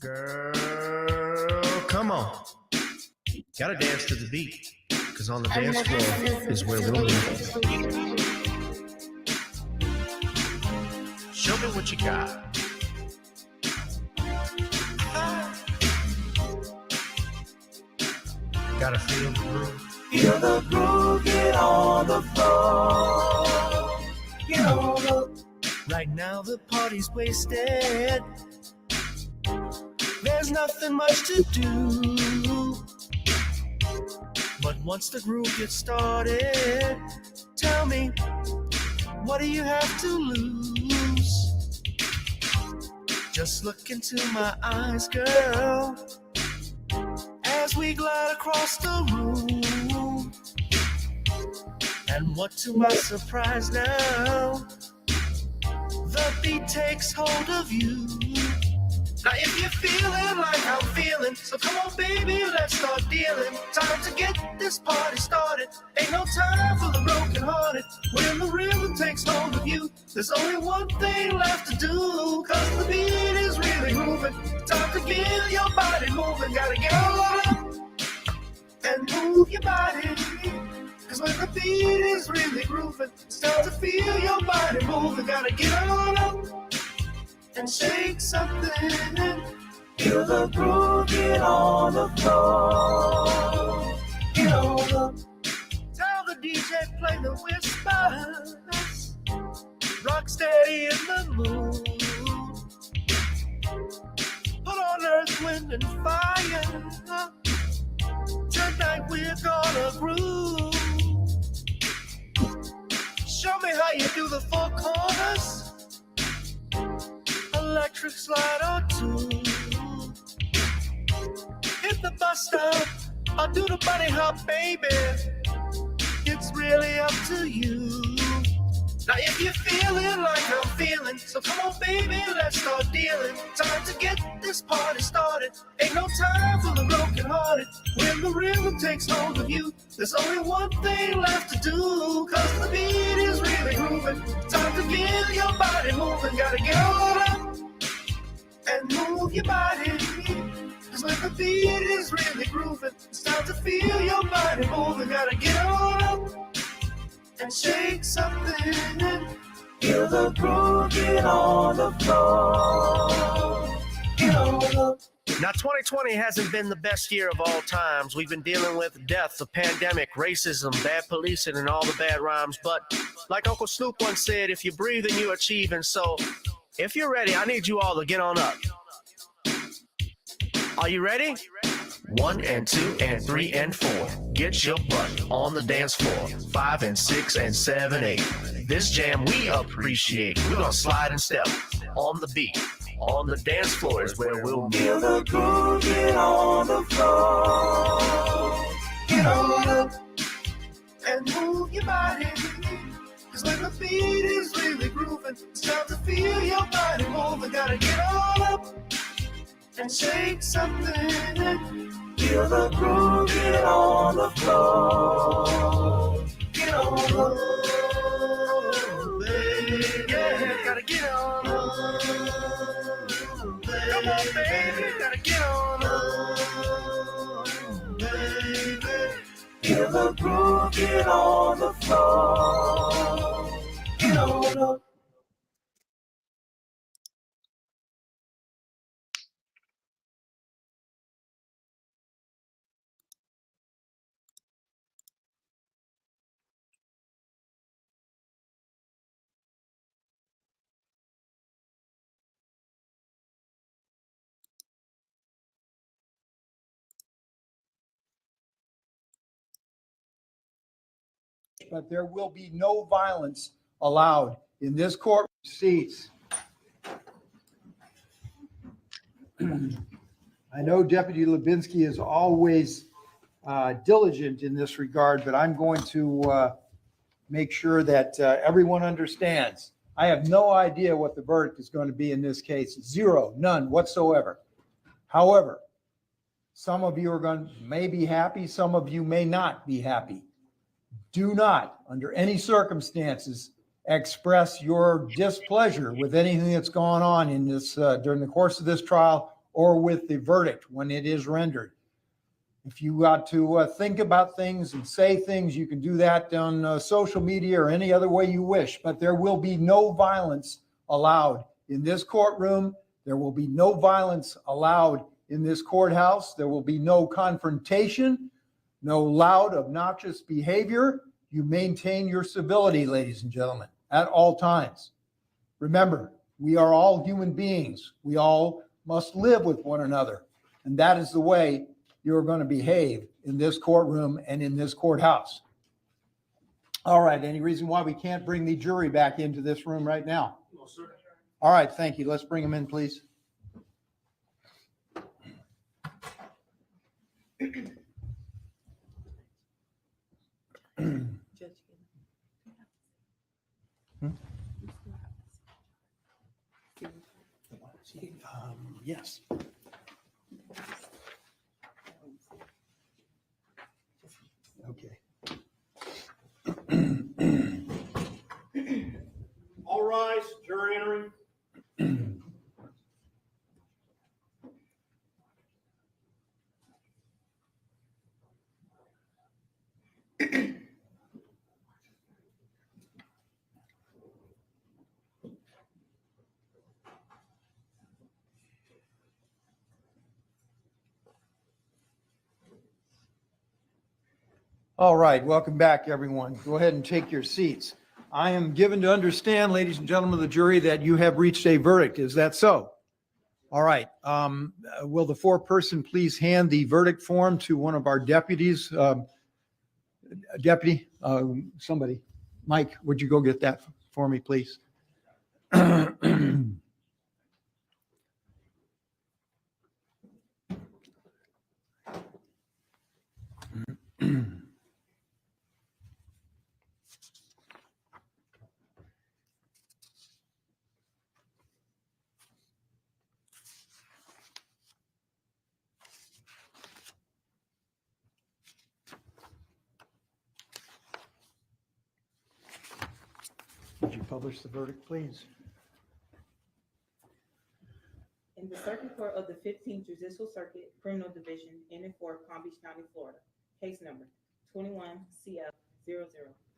Girl, come on. Gotta dance to the beat, because on the dance floor is where we'll be. Show me what you got. Gotta feel the groove. Feel the groove, get on the floor. Get on the... Right now the party's wasted. There's nothing much to do. But once the groove gets started, tell me, what do you have to lose? Just look into my eyes, girl, as we glide across the room. And what to my surprise now, the beat takes hold of you. Now if you're feeling like I'm feeling, so come on baby, let's start dealing. Time to get this party started. Ain't no time for the broken hearted. When the rhythm takes hold of you, there's only one thing left to do. Cause the beat is really moving. Time to get your body moving. Gotta get on up and move your body. Cause when the beat is really grooving, it's time to feel your body moving. Gotta get on up and shake something. Feel the groove, get on the floor. Get on the... Tell the DJ play the whispers. Rock steady in the mood. Put on earth, wind, and fire. Tonight we're gonna groove. Show me how you do the four corners. Electric slide or two. Hit the bus stop or do the bunny hop, baby. It's really up to you. Now if you're feeling like I'm feeling, so come on baby, let's start dealing. Time to get this party started. Ain't no time for the broken hearted. When the rhythm takes hold of you, there's only one thing left to do. Cause the beat is really grooving. Time to get your body moving. Gotta get on up and move your body. Cause when the beat is really grooving, it's time to feel your body moving. Gotta get on up and shake something. Feel the groove, get on the floor. Get on the... Now 2020 hasn't been the best year of all times. We've been dealing with death, the pandemic, racism, bad policing, and all the bad rhymes. But like Uncle Snoop once said, if you breathe and you achieve. And so if you're ready, I need you all to get on up. Are you ready? 1 and 2 and 3 and 4. Get your butt on the dance floor. 5 and 6 and 7, 8. This jam we appreciate. We're gonna slide and step on the beat. On the dance floor is where we'll be. Feel the groove, get on the floor. Get on up and move your body. Cause when the beat is really grooving, it's time to feel your body moving. Gotta get on up and shake something. Feel the groove, get on the floor. Get on up, baby. Yeah, gotta get on up. Come on, baby, gotta get on up, baby. Feel the groove, get on the floor. Get on up. But there will be no violence allowed in this court. Seats. I know Deputy Lubinsky is always diligent in this regard, but I'm going to make sure that everyone understands. I have no idea what the verdict is going to be in this case. Zero, none whatsoever. However, some of you may be happy, some of you may not be happy. Do not, under any circumstances, express your displeasure with anything that's gone on in this during the course of this trial or with the verdict when it is rendered. If you got to think about things and say things, you can do that on social media or any other way you wish, but there will be no violence allowed in this courtroom. There will be no violence allowed in this courthouse. There will be no confrontation, no loud, obnoxious behavior. You maintain your civility, ladies and gentlemen, at all times. Remember, we are all human beings. We all must live with one another, and that is the way you're going to behave in this courtroom and in this courthouse. All right, any reason why we can't bring the jury back into this room right now? No, sir. All right, thank you. Let's bring them in, please. Yes. Okay. All rise, jury entering. All right, welcome back, everyone. Go ahead and take your seats. I am given to understand, ladies and gentlemen of the jury, that you have reached a verdict. Is that so? All right. Will the foreperson please hand the verdict form to one of our deputies? Deputy, somebody. Mike, would you go get that for me, please? Would you publish the verdict, please? In the Circuit Court of the 15th Judicial Circuit, Criminal Division, in and for Palm Beach County, Florida, case number 21 CF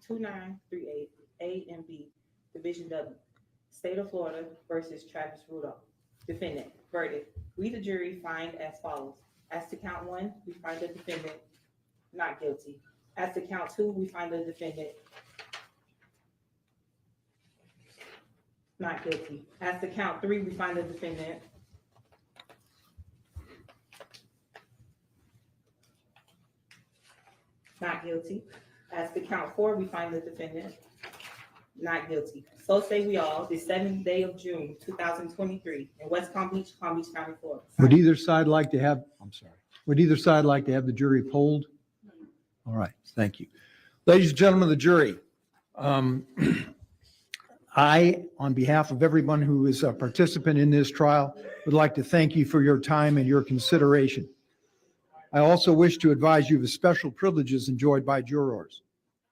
002938 A and B, Division W, State of Florida versus Travis Rudolph. Defendant, verdict. We, the jury, find as follows. As to count 1, we find the defendant not guilty. As to count 2, we find the defendant not guilty. As to count 3, we find the defendant not guilty. As to count 4, we find the defendant not guilty. So say we all, the 7th day of June, 2023, in West Palm Beach, County, Florida. Would either side like to have, would either side like to have the jury polled? All right, thank you. Ladies and gentlemen of the jury, I, on behalf of everyone who is a participant in this trial, would like to thank you for your time and your consideration. I also wish to advise you of the special privileges enjoyed by jurors.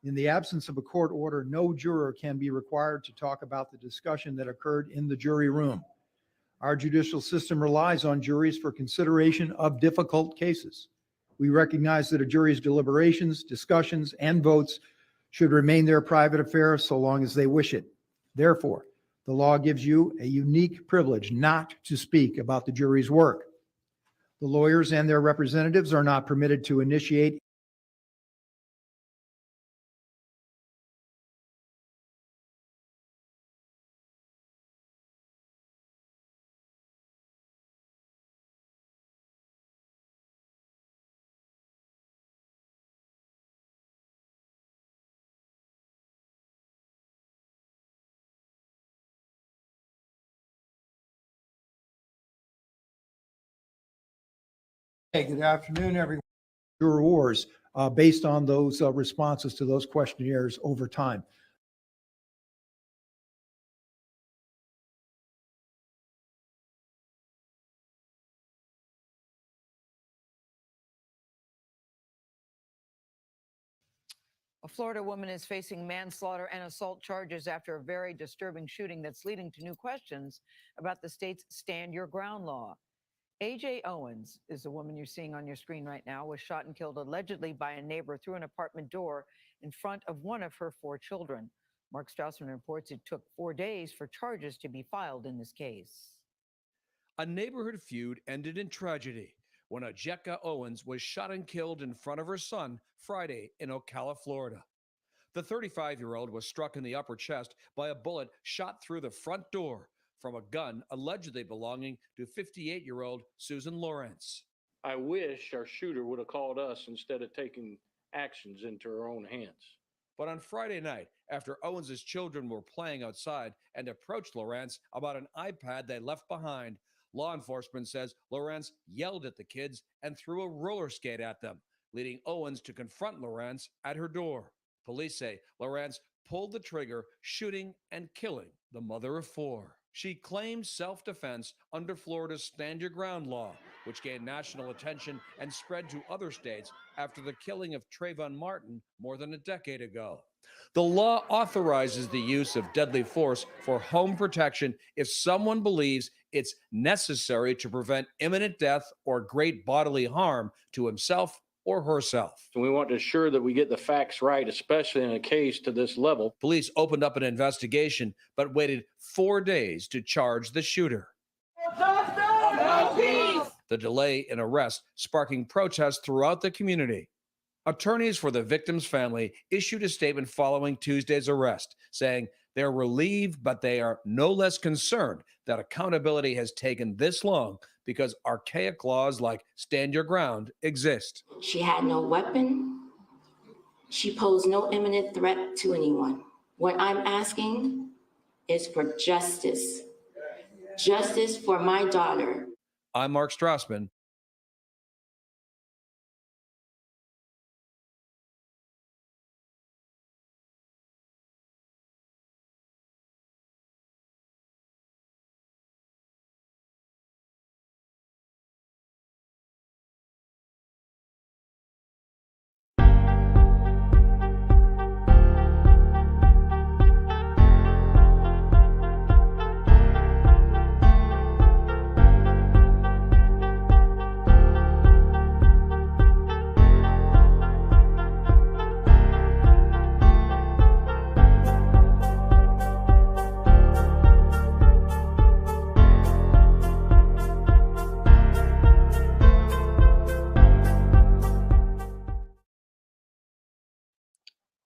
In the absence of a court order, no juror can be required to talk about the discussion that occurred in the jury room. Our judicial system relies on juries for consideration of difficult cases. We recognize that a jury's deliberations, discussions, and votes should remain their private affair so long as they wish it. Therefore, the law gives you a unique privilege not to speak about the jury's work. The lawyers and their representatives are not permitted to initiate Hey, good afternoon, everyone. Jurors, based on those responses to those questionnaires over time. A Florida woman is facing manslaughter and assault charges after a very disturbing shooting that's leading to new questions about the state's Stand Your Ground law. Ajike Owens is the woman you're seeing on your screen right now, was shot and killed allegedly by a neighbor through an apartment door in front of one of her 4 children. Mark Strausman reports it took 4 days for charges to be filed in this case. A neighborhood feud ended in tragedy when Ajike Owens was shot and killed in front of her son Friday in Ocala, Florida. The 35-year-old was struck in the upper chest by a bullet shot through the front door from a gun allegedly belonging to 58-year-old Susan Lorincz. I wish our shooter would have called us instead of taking actions into her own hands. But on Friday night, after Owens' children were playing outside and approached Lorincz about an iPad they left behind, law enforcement says Lorincz yelled at the kids and threw a roller skate at them, leading Owens to confront Lorincz at her door. Police say Lorincz pulled the trigger, shooting and killing the mother of 4. She claimed self-defense under Florida's Stand Your Ground law, which gained national attention and spread to other states after the killing of Trayvon Martin more than a decade ago. The law authorizes the use of deadly force for home protection if someone believes it's necessary to prevent imminent death or great bodily harm to himself or herself. So we want to ensure that we get the facts right, especially in a case to this level. Police opened up an investigation, but waited 4 days to charge the shooter. The delay in arrest sparking protests throughout the community. Attorneys for the victim's family issued a statement following Tuesday's arrest, saying they're relieved, but they are no less concerned that accountability has taken this long because archaic laws like Stand Your Ground exist. She had no weapon. She posed no imminent threat to anyone. What I'm asking is for justice. Justice for my daughter. I'm Mark Strausman.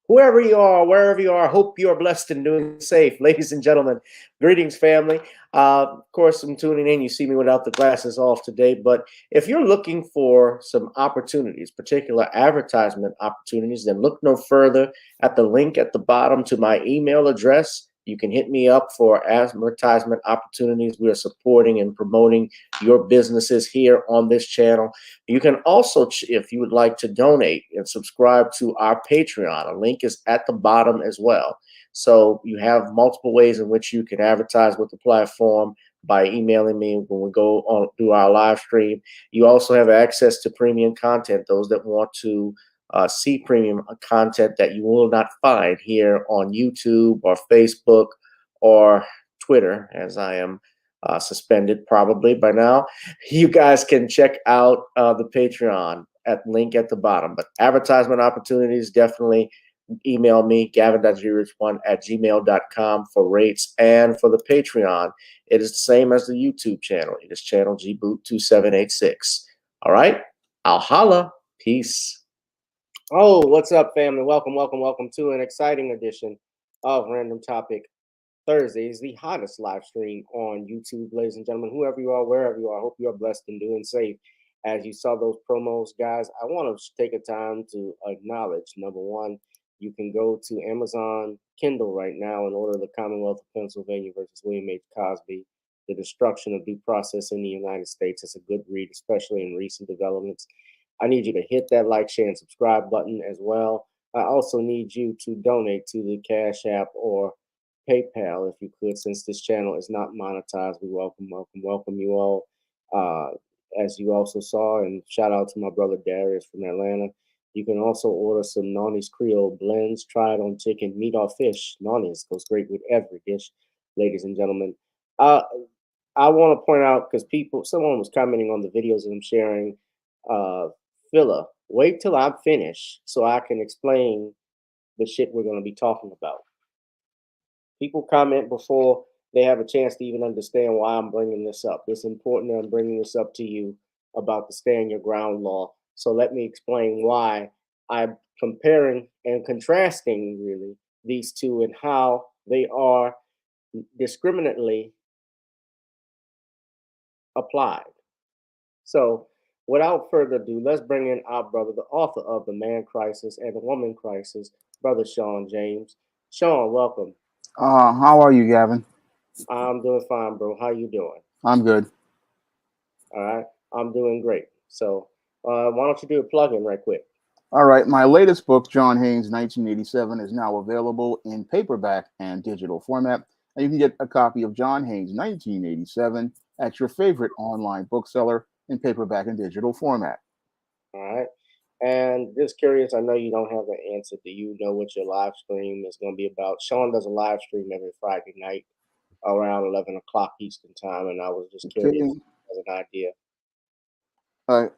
Whoever you are, wherever you are, hope you are blessed and doing safe. Ladies and gentlemen, greetings, family. Of course, I'm tuning in. You see me without the glasses off today. But if you're looking for some opportunities, particular advertisement opportunities, then look no further at the link at the bottom to my email address. You can hit me up for advertisement opportunities. We are supporting and promoting your businesses here on this channel. You can also, if you would like to donate and subscribe to our Patreon, a link is at the bottom as well. So you have multiple ways in which you can advertise with the platform by emailing me when we go on do our live stream. You also have access to premium content, those that want to see premium content that you will not find here on YouTube or Facebook or Twitter, as I am suspended probably by now. You guys can check out the Patreon at link at the bottom. But advertisement opportunities, definitely email me, gavin.grich1@gmail.com for rates. And for the Patreon, it is the same as the YouTube channel. It is channel gboot2786. All right, I'll holla. Peace. Oh, what's up, family? Welcome to an exciting edition of Random Topic Thursdays, the hottest live stream on YouTube, ladies and gentlemen. Whoever you are, wherever you are, I hope you are blessed and doing safe. As you saw those promos, guys, I want to take a time to acknowledge, number one, you can go to Amazon Kindle right now and order The Commonwealth of Pennsylvania versus William H. Cosby, The Destruction of Due Process in the United States. It's a good read, especially in recent developments. I need you to hit that like, share, and subscribe button as well. I also need you to donate to the Cash App or PayPal if you could, since this channel is not monetized. We welcome you all. As you also saw, and shout out to my brother Darius from Atlanta. You can also order some Nani's Creole blends. Try it on chicken, meat, or fish. Nani's goes great with every dish, ladies and gentlemen. I want to point out because someone was commenting on the videos that I'm sharing. Phila, wait till I'm finished so I can explain the shit we're going to be talking about. People comment before they have a chance to even understand why I'm bringing this up. It's important that I'm bringing this up to you about the stand your ground law. So let me explain why I'm comparing and contrasting really these two and how they are discriminately applied. So without further ado, let's bring in our brother, the author of The Man Crisis and the Woman Crisis, Brother Sean James. Sean, welcome. How are you, Gavin? I'm doing fine, bro. How you doing? I'm good. All right. I'm doing great. So why don't you do a plug-in right quick? All right. My latest book, John Haynes, 1987, is now available in paperback and digital format. And you can get a copy of John Haynes, 1987, at your favorite online bookseller in paperback and digital format. All right. And just curious, I know you don't have the answer. Do you know what your live stream is going to be about? Sean does a live stream every Friday night around 11 o'clock Eastern time. And I was just curious as an idea.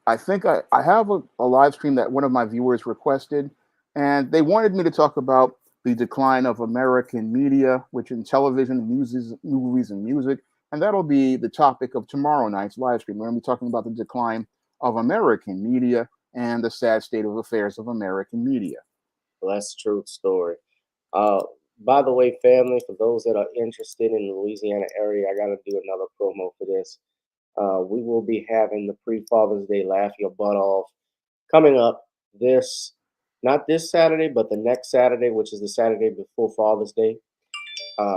I think I have a live stream that one of my viewers requested, and they wanted me to talk about the decline of American media, which in television, movies, and music. And that'll be the topic of tomorrow night's live stream. We're going to be talking about the decline of American media and the sad state of affairs of American media. Well, that's a true story. By the way, family, for those that are interested in the Louisiana area, I got to do another promo for this. We will be having the pre-Father's Day Laugh Your Butt Off coming up not this Saturday, but the next Saturday, which is the Saturday before Father's Day.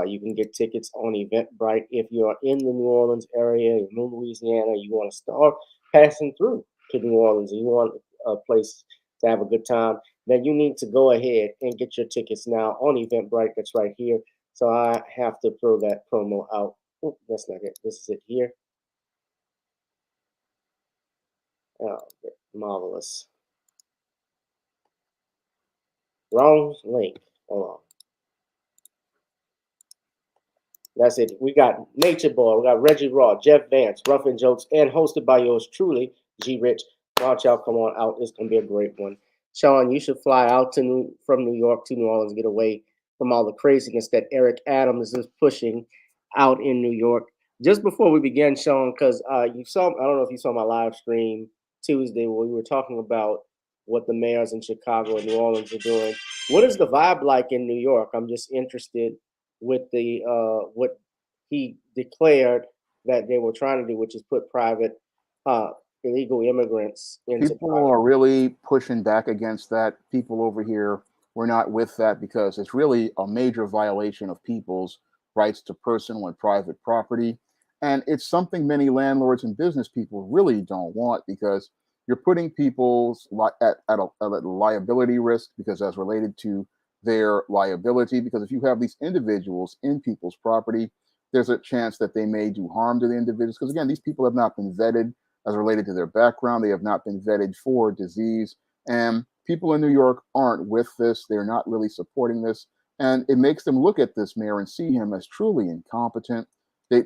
You can get tickets on Eventbrite. If you're in the New Orleans area, in Louisiana, you want to start passing through to New Orleans and you want a place to have a good time, then you need to go ahead and get your tickets now on Eventbrite. That's right here. So I have to throw that promo out. Oh, that's not it. This is it here. Oh, marvelous. Wrong link. Hold on. That's it. We got Nature Boy. We got Reggie Raw, Jeff Vance, Rough and Jokes, and hosted by yours truly, G Rich. Why don't y'all come on out? It's going to be a great one. Sean, you should fly out from New York to New Orleans, get away from all the craziness that Eric Adams is pushing out in New York. Just before we begin, Sean, because I don't know if you saw my live stream Tuesday where we were talking about what the mayors in Chicago and New Orleans are doing. What is the vibe like in New York? I'm just interested with the what he declared that they were trying to do, which is put private illegal immigrants into People are really pushing back against that. People over here were not with that because it's really a major violation of people's rights to personal and private property. And it's something many landlords and business people really don't want because you're putting people's at a liability risk because that's related to their liability. Because if you have these individuals in people's property, there's a chance that they may do harm to the individuals. Because again, these people have not been vetted as related to their background. They have not been vetted for disease. And people in New York aren't with this. They're not really supporting this. And it makes them look at this mayor and see him as truly incompetent.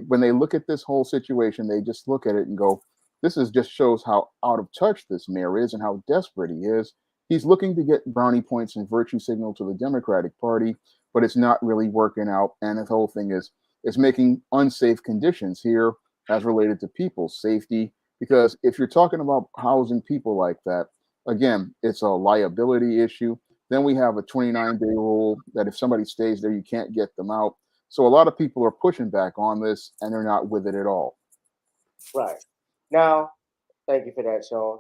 When they look at this whole situation, they just look at it and go, this just shows how out of touch this mayor is and how desperate he is. He's looking to get brownie points and virtue signal to the Democratic Party, but it's not really working out. And the whole thing is making unsafe conditions here as related to people's safety. Because if you're talking about housing people like that, again, it's a liability issue. Then we have a 29-day rule that if somebody stays there, you can't get them out. So a lot of people are pushing back on this and they're not with it at all. Right. Now, thank you for that, Sean.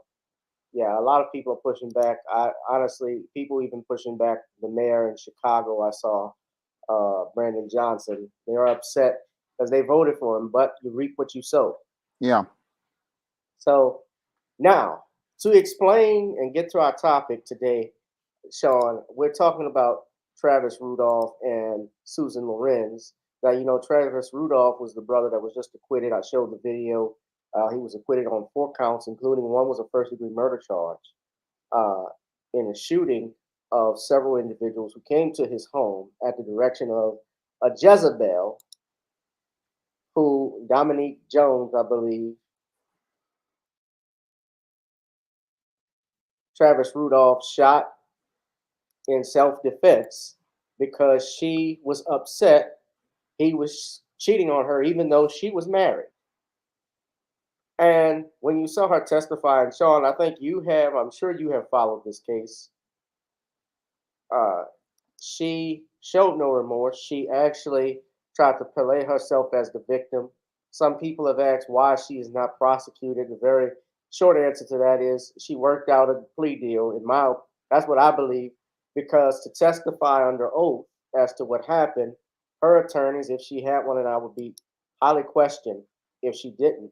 Yeah, a lot of people are pushing back. Honestly, people even pushing back the mayor in Chicago. I saw Brandon Johnson. They're upset because they voted for him, but you reap what you sow. Yeah. So now, to explain and get to our topic today, Sean, we're talking about Travis Rudolph and Susan Lorenz. Now, Travis Rudolph was the brother that was just acquitted. I showed the video. He was acquitted on 4 counts, including one was a first-degree murder charge in a shooting of several individuals who came to his home at the direction of a Jezebel who Dominique Jones, I believe, Travis Rudolph shot in self-defense because she was upset he was cheating on her even though she was married. And when you saw her testify, and Sean, I think I'm sure you have followed this case. She showed no remorse. She actually tried to play herself as the victim. Some people have asked why she is not prosecuted. The very short answer to that is she worked out a plea deal. That's what I believe, because to testify under oath as to what happened, her attorneys, if she had one, and I would be highly questioned if she didn't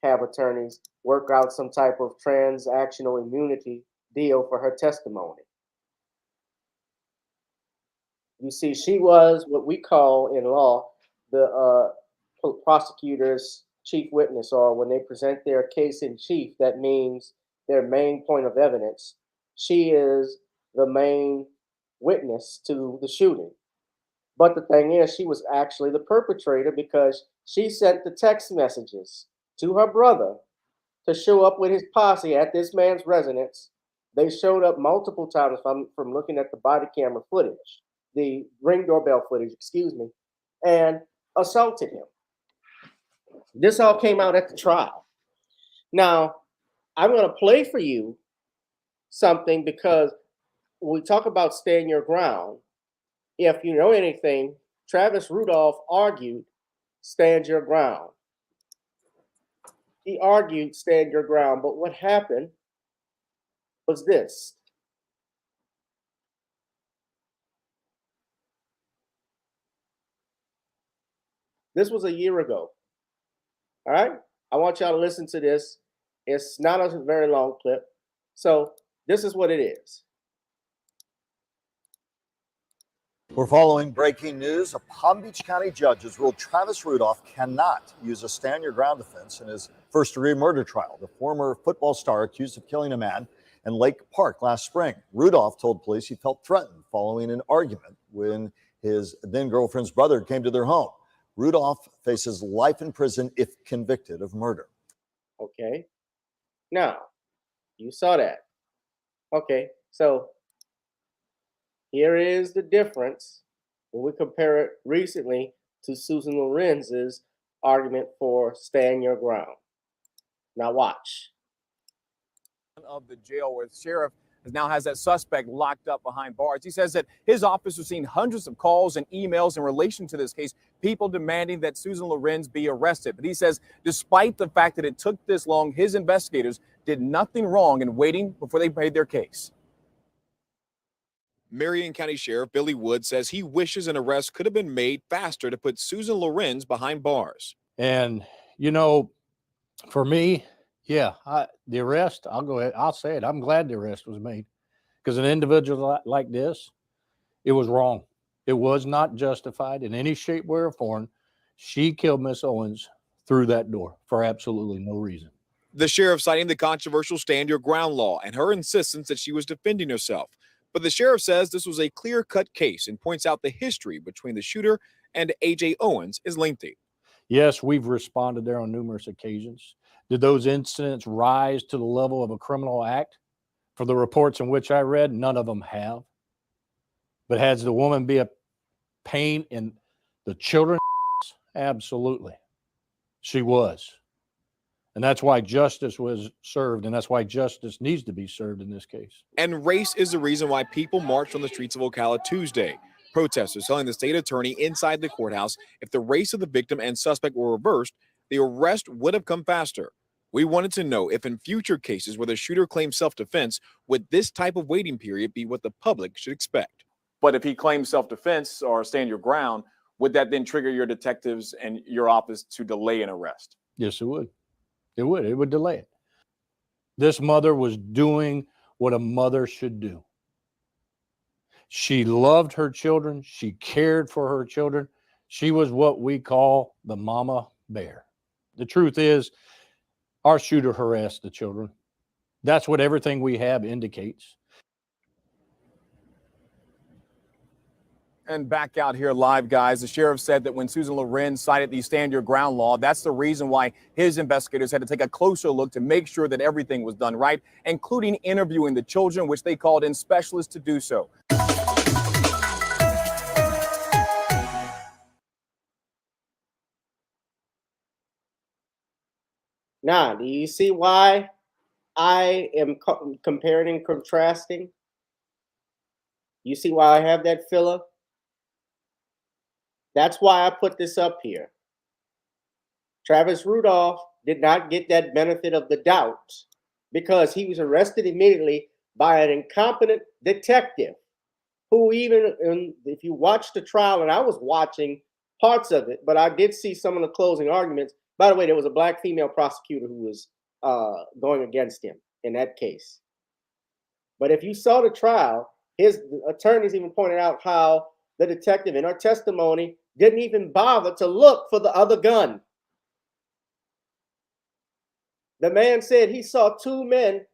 have attorneys, work out some type of transactional immunity deal for her testimony. You see, she was what we call in law the prosecutor's chief witness, or when they present their case in chief, that means their main point of evidence. She is the main witness to the shooting. But the thing is, she was actually the perpetrator because she sent the text messages to her brother to show up with his posse at this man's residence. They showed up multiple times from looking at the body camera footage, the Ring doorbell footage, excuse me, and assaulted him. This all came out at the trial. Now, I'm going to play for you something because when we talk about stand your ground, if you know anything, Travis Rudolph argued stand your ground. He argued stand your ground, but what happened was this. This was a year ago. All right? I want y'all to listen to this. It's not a very long clip. So this is what it is. We're following breaking news. A Palm Beach County judge has ruled Travis Rudolph cannot use a stand your ground defense in his first-degree murder trial. The former football star accused of killing a man in Lake Park last spring. Rudolph told police he felt threatened following an argument when his then-girlfriend's brother came to their home. Rudolph faces life in prison if convicted of murder. Okay. Now, you saw that. Okay, so here is the difference when we compare it recently to Susan Lorentz's argument for stand your ground. Now watch. Of the jail where the sheriff now has that suspect locked up behind bars. He says that his office was seeing hundreds of calls and emails in relation to this case, people demanding that Susan Lorenz be arrested. But he says despite the fact that it took this long, his investigators did nothing wrong in waiting before they made their case. Marion County Sheriff Billy Wood says he wishes an arrest could have been made faster to put Susan Lorenz behind bars. And, you know, for me, yeah, the arrest, I'll go ahead, I'll say it. I'm glad the arrest was made because an individual like this, it was wrong. It was not justified in any shape, way, or form. She killed Miss Owens through that door for absolutely no reason. The sheriff citing the controversial stand your ground law and her insistence that she was defending herself. But the sheriff says this was a clear-cut case and points out the history between the shooter and A.J. Owens is lengthy. Yes, we've responded there on numerous occasions. Did those incidents rise to the level of a criminal act? For the reports in which I read, none of them have. But has the woman be a pain in the children? Absolutely. She was. And that's why justice was served, and that's why justice needs to be served in this case. And race is the reason why people marched on the streets of Ocala Tuesday. Protesters telling the state attorney inside the courthouse if the race of the victim and suspect were reversed, the arrest would have come faster. We wanted to know if in future cases where the shooter claims self-defense, would this type of waiting period be what the public should expect? But if he claims self-defense or stand your ground, would that then trigger your detectives and your office to delay an arrest? Yes, it would. It would. It would delay it. This mother was doing what a mother should do. She loved her children. She cared for her children. She was what we call the mama bear. The truth is, our shooter harassed the children. That's what everything we have indicates. And back out here live, guys, the sheriff said that when Susan Lorenz cited the stand your ground law, that's the reason why his investigators had to take a closer look to make sure that everything was done right, including interviewing the children, which they called in specialists to do so. Now, do you see why I am comparing and contrasting? You see why I have that filler? That's why I put this up here. Travis Rudolph did not get that benefit of the doubt because he was arrested immediately by an incompetent detective who even, if you watch the trial, and I was watching parts of it, but I did see some of the closing arguments. By the way, there was a black female prosecutor who was going against him in that case. But if you saw the trial, his attorneys even pointed out how the detective in her testimony didn't even bother to look for the other gun. The man said he saw two men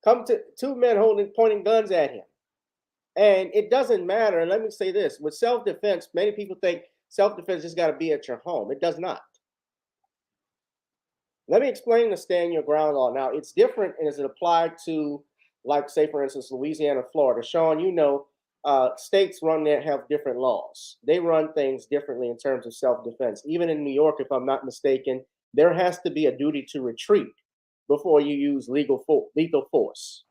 pointing guns at him. And it doesn't matter. And let me say this, with self-defense, many people think self-defense just got to be at your home. It does not. Let me explain the stand your ground law. Now, it's different as it applied to, like, say, for instance, Louisiana, Florida. Sean, you know, states have different laws. They run things differently in terms of self-defense. Even in New York, if I'm not mistaken, there has to be a duty to retreat before you use lethal force.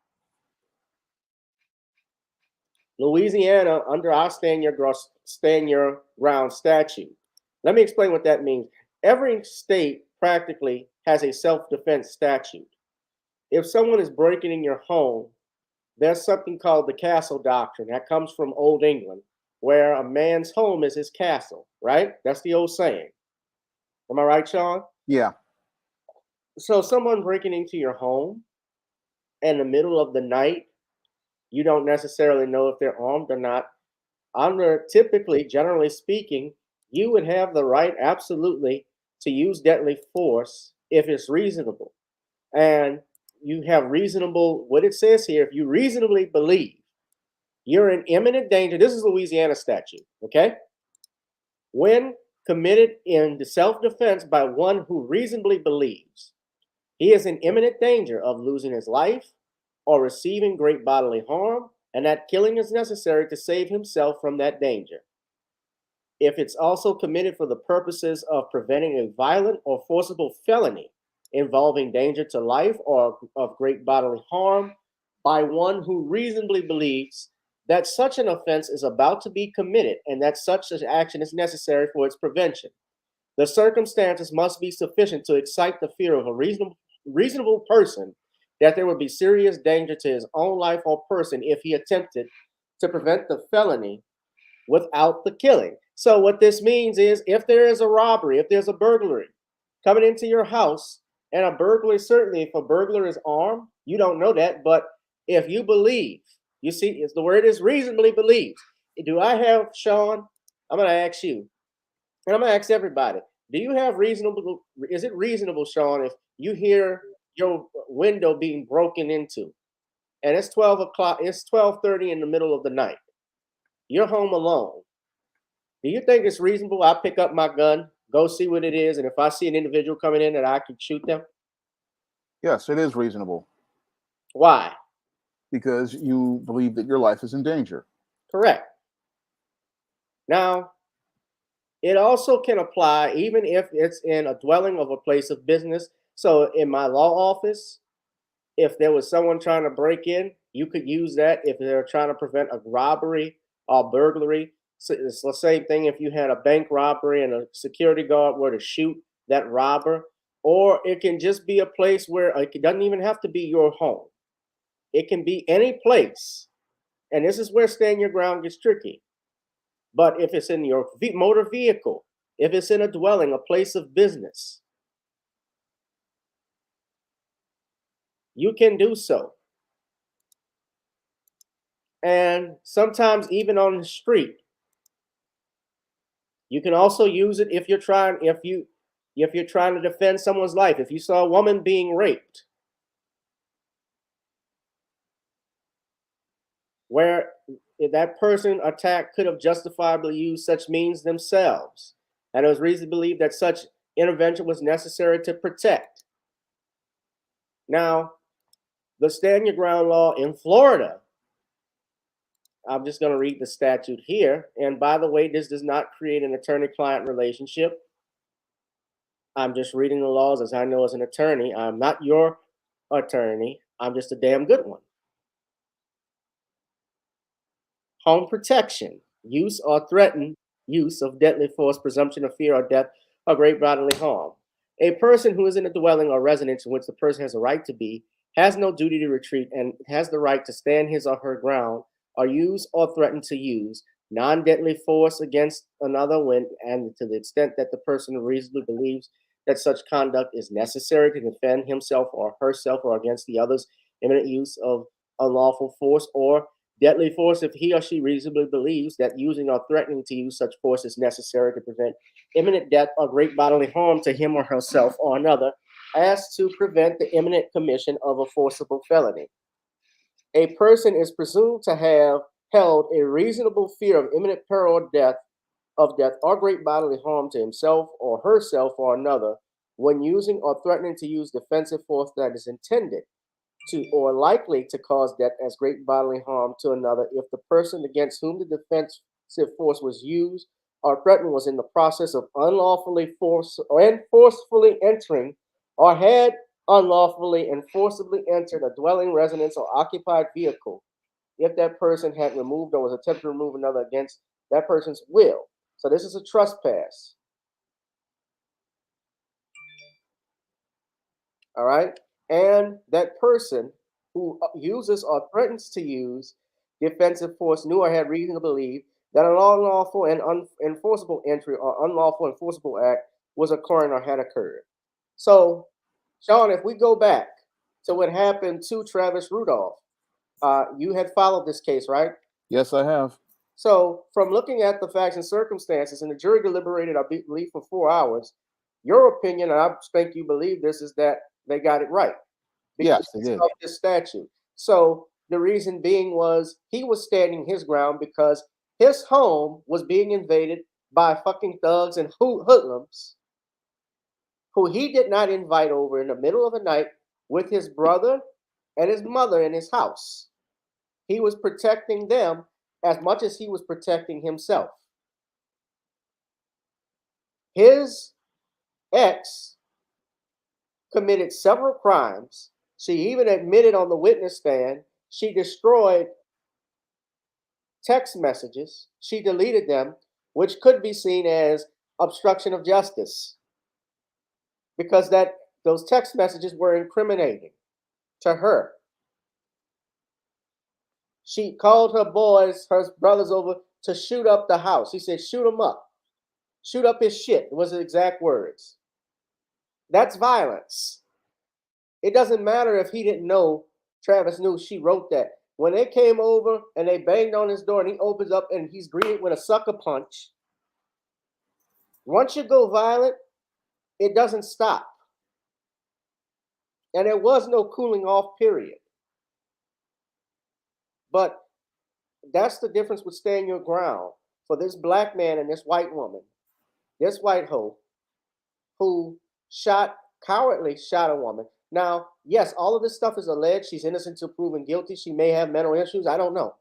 Louisiana, under our stand your ground statute. Let me explain what that means. Every state practically has a self-defense statute. If someone is breaking in your home, there's something called the castle doctrine that comes from Old England, where a man's home is his castle, right? That's the old saying. Am I right, Sean? Yeah. So someone breaking into your home in the middle of the night, you don't necessarily know if they're armed or not. Typically, generally speaking, you would have the right, absolutely, to use deadly force if it's reasonable. And you have reasonable, what it says here, if you reasonably believe you're in imminent danger, this is Louisiana statute, okay? When committed in the self-defense by one who reasonably believes he is in imminent danger of losing his life or receiving great bodily harm, and that killing is necessary to save himself from that danger. If it's also committed for the purposes of preventing a violent or forcible felony involving danger to life or of great bodily harm by one who reasonably believes that such an offense is about to be committed and that such an action is necessary for its prevention. The circumstances must be sufficient to excite the fear of a reasonable person that there would be serious danger to his own life or person if he attempted to prevent the felony without the killing. So what this means is if there is a robbery, if there's a burglary coming into your house, and a burglar, certainly if a burglar is armed, you don't know that, but if you believe, you see, it's the word is reasonably believes. Do I have, Sean, I'm going to ask you, and I'm going to ask everybody, do you have reasonable, is it reasonable, Sean, if you hear your window being broken into, and it's 12 o'clock, it's 12:30 in the middle of the night, you're home alone, do you think it's reasonable I pick up my gun, go see what it is, and if I see an individual coming in that I can shoot them? Yes, it is reasonable. Why? Because you believe that your life is in danger. Correct. Now, it also can apply even if it's in a dwelling of a place of business. So in my law office, if there was someone trying to break in, you could use that if they're trying to prevent a robbery or burglary. So it's the same thing if you had a bank robbery and a security guard were to shoot that robber. Or it can just be a place where it doesn't even have to be your home. It can be any place. And this is where stand your ground gets tricky. But if it's in your motor vehicle, if it's in a dwelling, a place of business, you can do so. And sometimes even on the street, you can also use it if you're trying to defend someone's life. If you saw a woman being raped, where if that person attacked could have justifiably used such means themselves, and it was reasonably believed that such intervention was necessary to protect. Now, the stand your ground law in Florida, I'm just going to read the statute here. And by the way, this does not create an attorney-client relationship. I'm just reading the laws as I know as an attorney. I'm not your attorney. I'm just a damn good one. Home protection, use or threatened use of deadly force, presumption of fear or death or great bodily harm. A person who is in a dwelling or residence in which the person has a right to be has no duty to retreat and has the right to stand his or her ground or use or threaten to use non-deadly force against another when and to the extent that the person reasonably believes that such conduct is necessary to defend himself or herself or against the other's imminent use of unlawful force or deadly force if he or she reasonably believes that using or threatening to use such force is necessary to prevent imminent death or great bodily harm to him or herself or another, as to prevent the imminent commission of a forcible felony. A person is presumed to have held a reasonable fear of imminent peril of death or great bodily harm to himself or herself or another when using or threatening to use defensive force that is intended to or likely to cause death as great bodily harm to another if the person against whom the defensive force was used or threatened was in the process of unlawfully forcefully entering or had unlawfully and forcibly entered a dwelling, residence, or occupied vehicle if that person had removed or was attempting to remove another against that person's will. So this is a trespass. All right? And that person who uses or threatens to use defensive force knew or had reason to believe that an unlawful and unenforceable entry or unlawful enforceable act was occurring or had occurred. So, Sean, if we go back to what happened to Travis Rudolph, you had followed this case, right? Yes, I have. So, from looking at the facts and circumstances, and the jury deliberated, I believe, for 4 hours, your opinion, and I think you believe this, is that they got it right. Yes, they did. Of this statute. So the reason being was he was standing his ground because his home was being invaded by fucking thugs and hoodlums who he did not invite over in the middle of the night with his brother and his mother in his house. He was protecting them as much as he was protecting himself. His ex committed several crimes. She even admitted on the witness stand she destroyed text messages. She deleted them, which could be seen as obstruction of justice because those text messages were incriminating to her. She called her brothers over to shoot up the house. He said, shoot them up. Shoot up his shit, was the exact words. That's violence. It doesn't matter if he didn't know, Travis knew she wrote that. When they came over and they banged on his door and he opens up and he's greeted with a sucker punch, once you go violent, it doesn't stop. And there was no cooling off period. But that's the difference with staying your ground for this black man and this white woman, this white hoe, who cowardly shot a woman. Now, yes, all of this stuff is alleged. She's innocent until proven guilty. She may have mental issues. I don't know.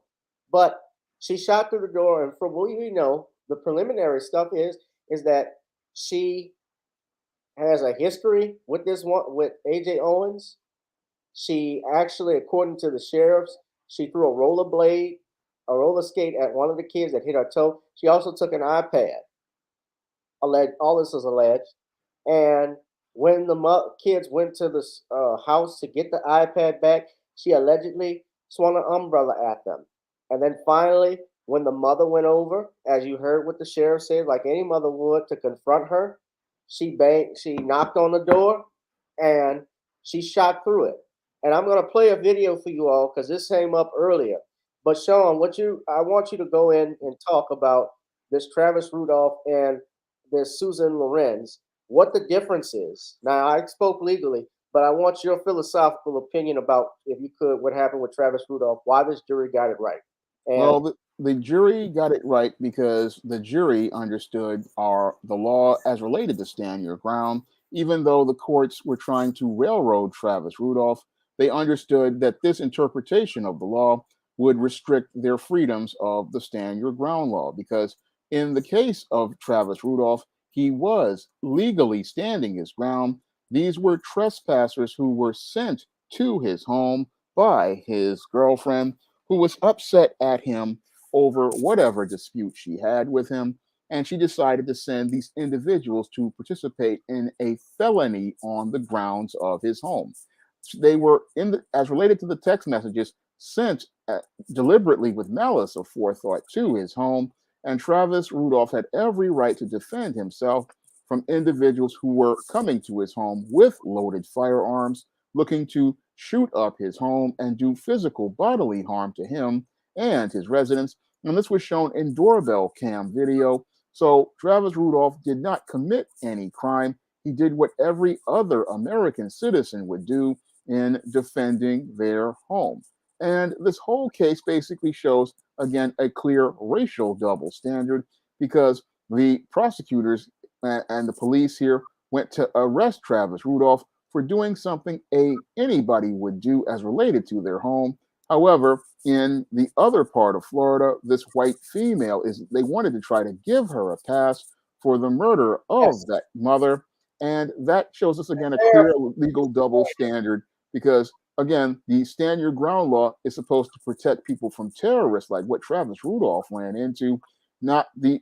But she shot through the door. And from what we know, the preliminary stuff is that she has a history with this one, with AJ Owens. She actually, according to the sheriffs, she threw a roller skate at one of the kids that hit her toe. She also took an iPad. All this is alleged. And when the kids went to the house to get the iPad back, she allegedly swung an umbrella at them. And then finally, when the mother went over, as you heard what the sheriff said, like any mother would, to confront her, she knocked on the door and she shot through it. And I'm going to play a video for you all because this came up earlier. But Sean, I want you to go in and talk about this Travis Rudolph and this Susan Lorincz, what the difference is. Now, I spoke legally, but I want your philosophical opinion about, if you could, what happened with Travis Rudolph, why this jury got it right. And Well, the jury got it right because the jury understood the law as related to stand your ground. Even though the courts were trying to railroad Travis Rudolph, they understood that this interpretation of the law would restrict their freedoms of the stand your ground law. Because in the case of Travis Rudolph, he was legally standing his ground. These were trespassers who were sent to his home by his girlfriend, who was upset at him over whatever dispute she had with him. And she decided to send these individuals to participate in a felony on the grounds of his home. They were, as related to the text messages, sent deliberately with malice of forethought to his home. And Travis Rudolph had every right to defend himself from individuals who were coming to his home with loaded firearms, looking to shoot up his home and do physical bodily harm to him and his residents. And this was shown in doorbell cam video. So Travis Rudolph did not commit any crime. He did what every other American citizen would do in defending their home. And this whole case basically shows, again, a clear racial double standard, because the prosecutors and the police here went to arrest Travis Rudolph for doing something anybody would do as related to their home. However, in the other part of Florida, this white female they wanted to try to give her a pass for the murder of that mother. And that shows us again a clear legal double standard, because again, the stand your ground law is supposed to protect people from terrorists like what Travis Rudolph ran into, not be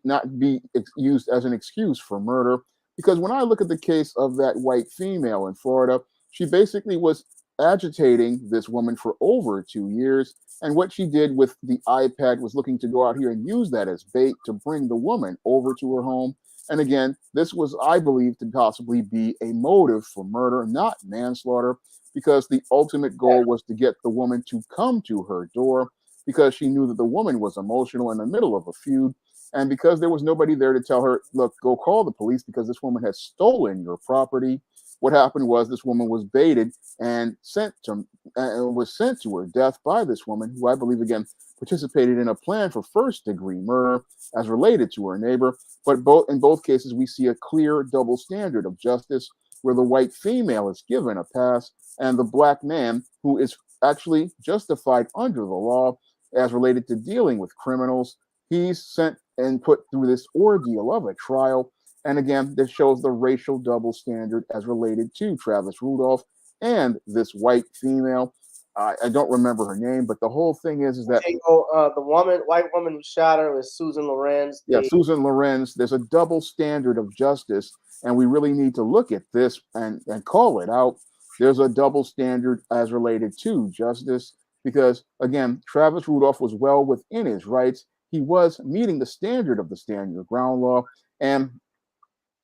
used as an excuse for murder. Because when I look at the case of that white female in Florida, she basically was agitating this woman for over 2 years. And what she did with the iPad was looking to go out here and use that as bait to bring the woman over to her home. And again, this was, I believe, to possibly be a motive for murder, not manslaughter, because the ultimate goal was to get the woman to come to her door, because she knew that the woman was emotional in the middle of a feud. And because there was nobody there to tell her, look, go call the police because this woman has stolen your property. What happened was this woman was baited and was sent to her death by this woman, who I believe, again, participated in a plan for first-degree murder as related to her neighbor. But in both cases, we see a clear double standard of justice, where the white female is given a pass and the black man, who is actually justified under the law as related to dealing with criminals, he's sent and put through this ordeal of a trial. And again, this shows the racial double standard as related to Travis Rudolph and this white female. I don't remember her name, but the whole thing is that the white woman who shot her was Susan Lorincz. Yeah, Susan Lorincz. There's a double standard of justice, and we really need to look at this and call it out. There's a double standard as related to justice, because again, Travis Rudolph was well within his rights. He was meeting the standard of the stand your ground law, and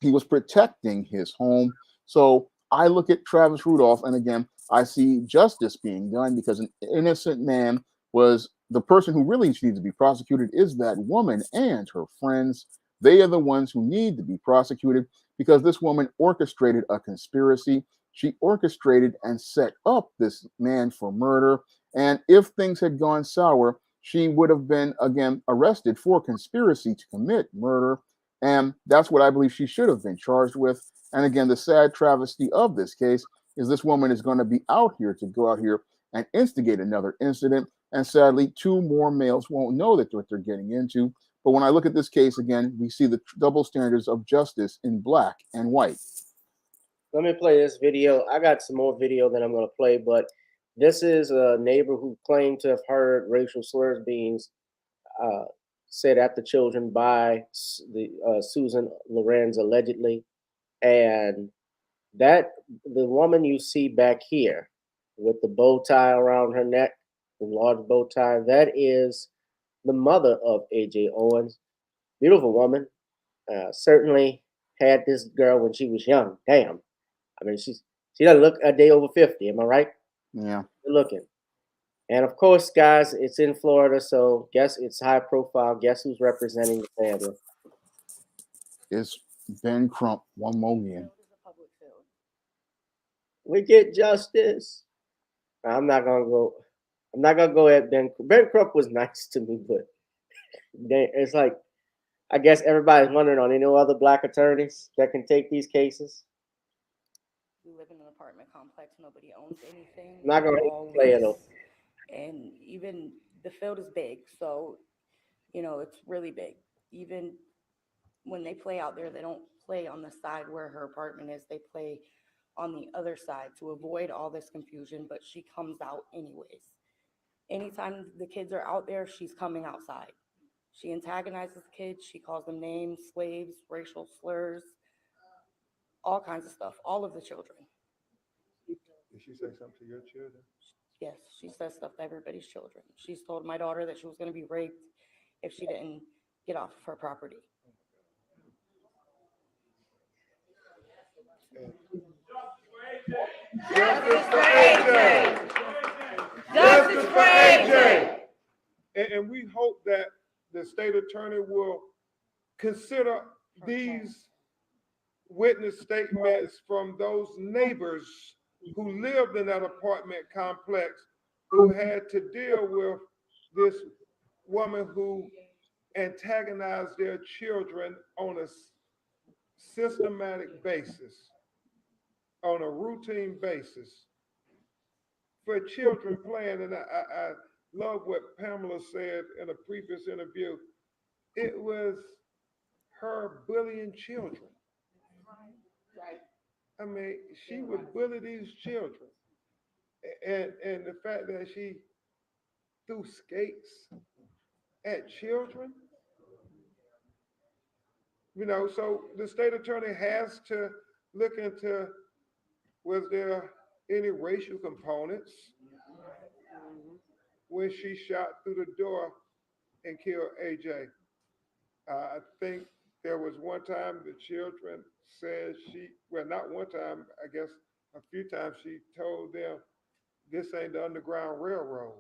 he was protecting his home. So I look at Travis Rudolph, and again, I see justice being done, because an innocent man was the person who really needs to be prosecuted is that woman and her friends. They are the ones who need to be prosecuted, because this woman orchestrated a conspiracy. She orchestrated and set up this man for murder. And if things had gone sour, she would have been, again, arrested for conspiracy to commit murder. And that's what I believe she should have been charged with. And again, the sad travesty of this case is this woman is going to be out here to go out here and instigate another incident. And sadly, 2 more males won't know that what they're getting into. But when I look at this case again, we see the double standards of justice in black and white. Let me play this video. I got some more video that I'm going to play, but this is a neighbor who claimed to have heard racial slurs being said at the children by Susan Lorincz, allegedly. And that the woman you see back here with the bow tie around her neck, the large bow tie, that is the mother of AJ Owens. Beautiful woman. Certainly had this girl when she was young. Damn. I mean, she doesn't look a day over 50. Am I right? Yeah. Good looking. And of course, guys, it's in Florida, so guess it's high profile. Guess who's representing the family? It's Ben Crump, one more again. We get justice. I'm not gonna go at Ben. Ben Crump was nice to me, but It's like, I guess everybody's wondering, are there no other black attorneys that can take these cases? We live in an apartment complex. Nobody owns anything. I'm not going We're to all play it leased. though. And even the field is big, so it's really big. Even when they play out there, they don't play on the side where her apartment is. They play on the other side to avoid all this confusion, but she comes out anyways. Anytime the kids are out there, she's coming outside. She antagonizes kids. She calls them names, slaves, racial slurs, all kinds of stuff, all of the children. Did she say something to your children? Yes, she says stuff to everybody's children. She's told my daughter that she was going to be raped if she didn't get off of her property. Justice for AJ! Justice for AJ! And we hope that the state attorney will consider these witness statements from those neighbors who lived in that apartment complex, who had to deal with this woman who antagonized their children on a systematic basis, on a routine basis, for children playing. And I love what Pamela said in a previous interview. It was her bullying children. Right. I mean, she would bully these children. And the fact that she threw skates at children, so the state attorney has to look into, was there any racial components when she shot through the door and killed AJ? I think there was one time the children said not one time, I guess a few times, she told them, this ain't the Underground Railroad.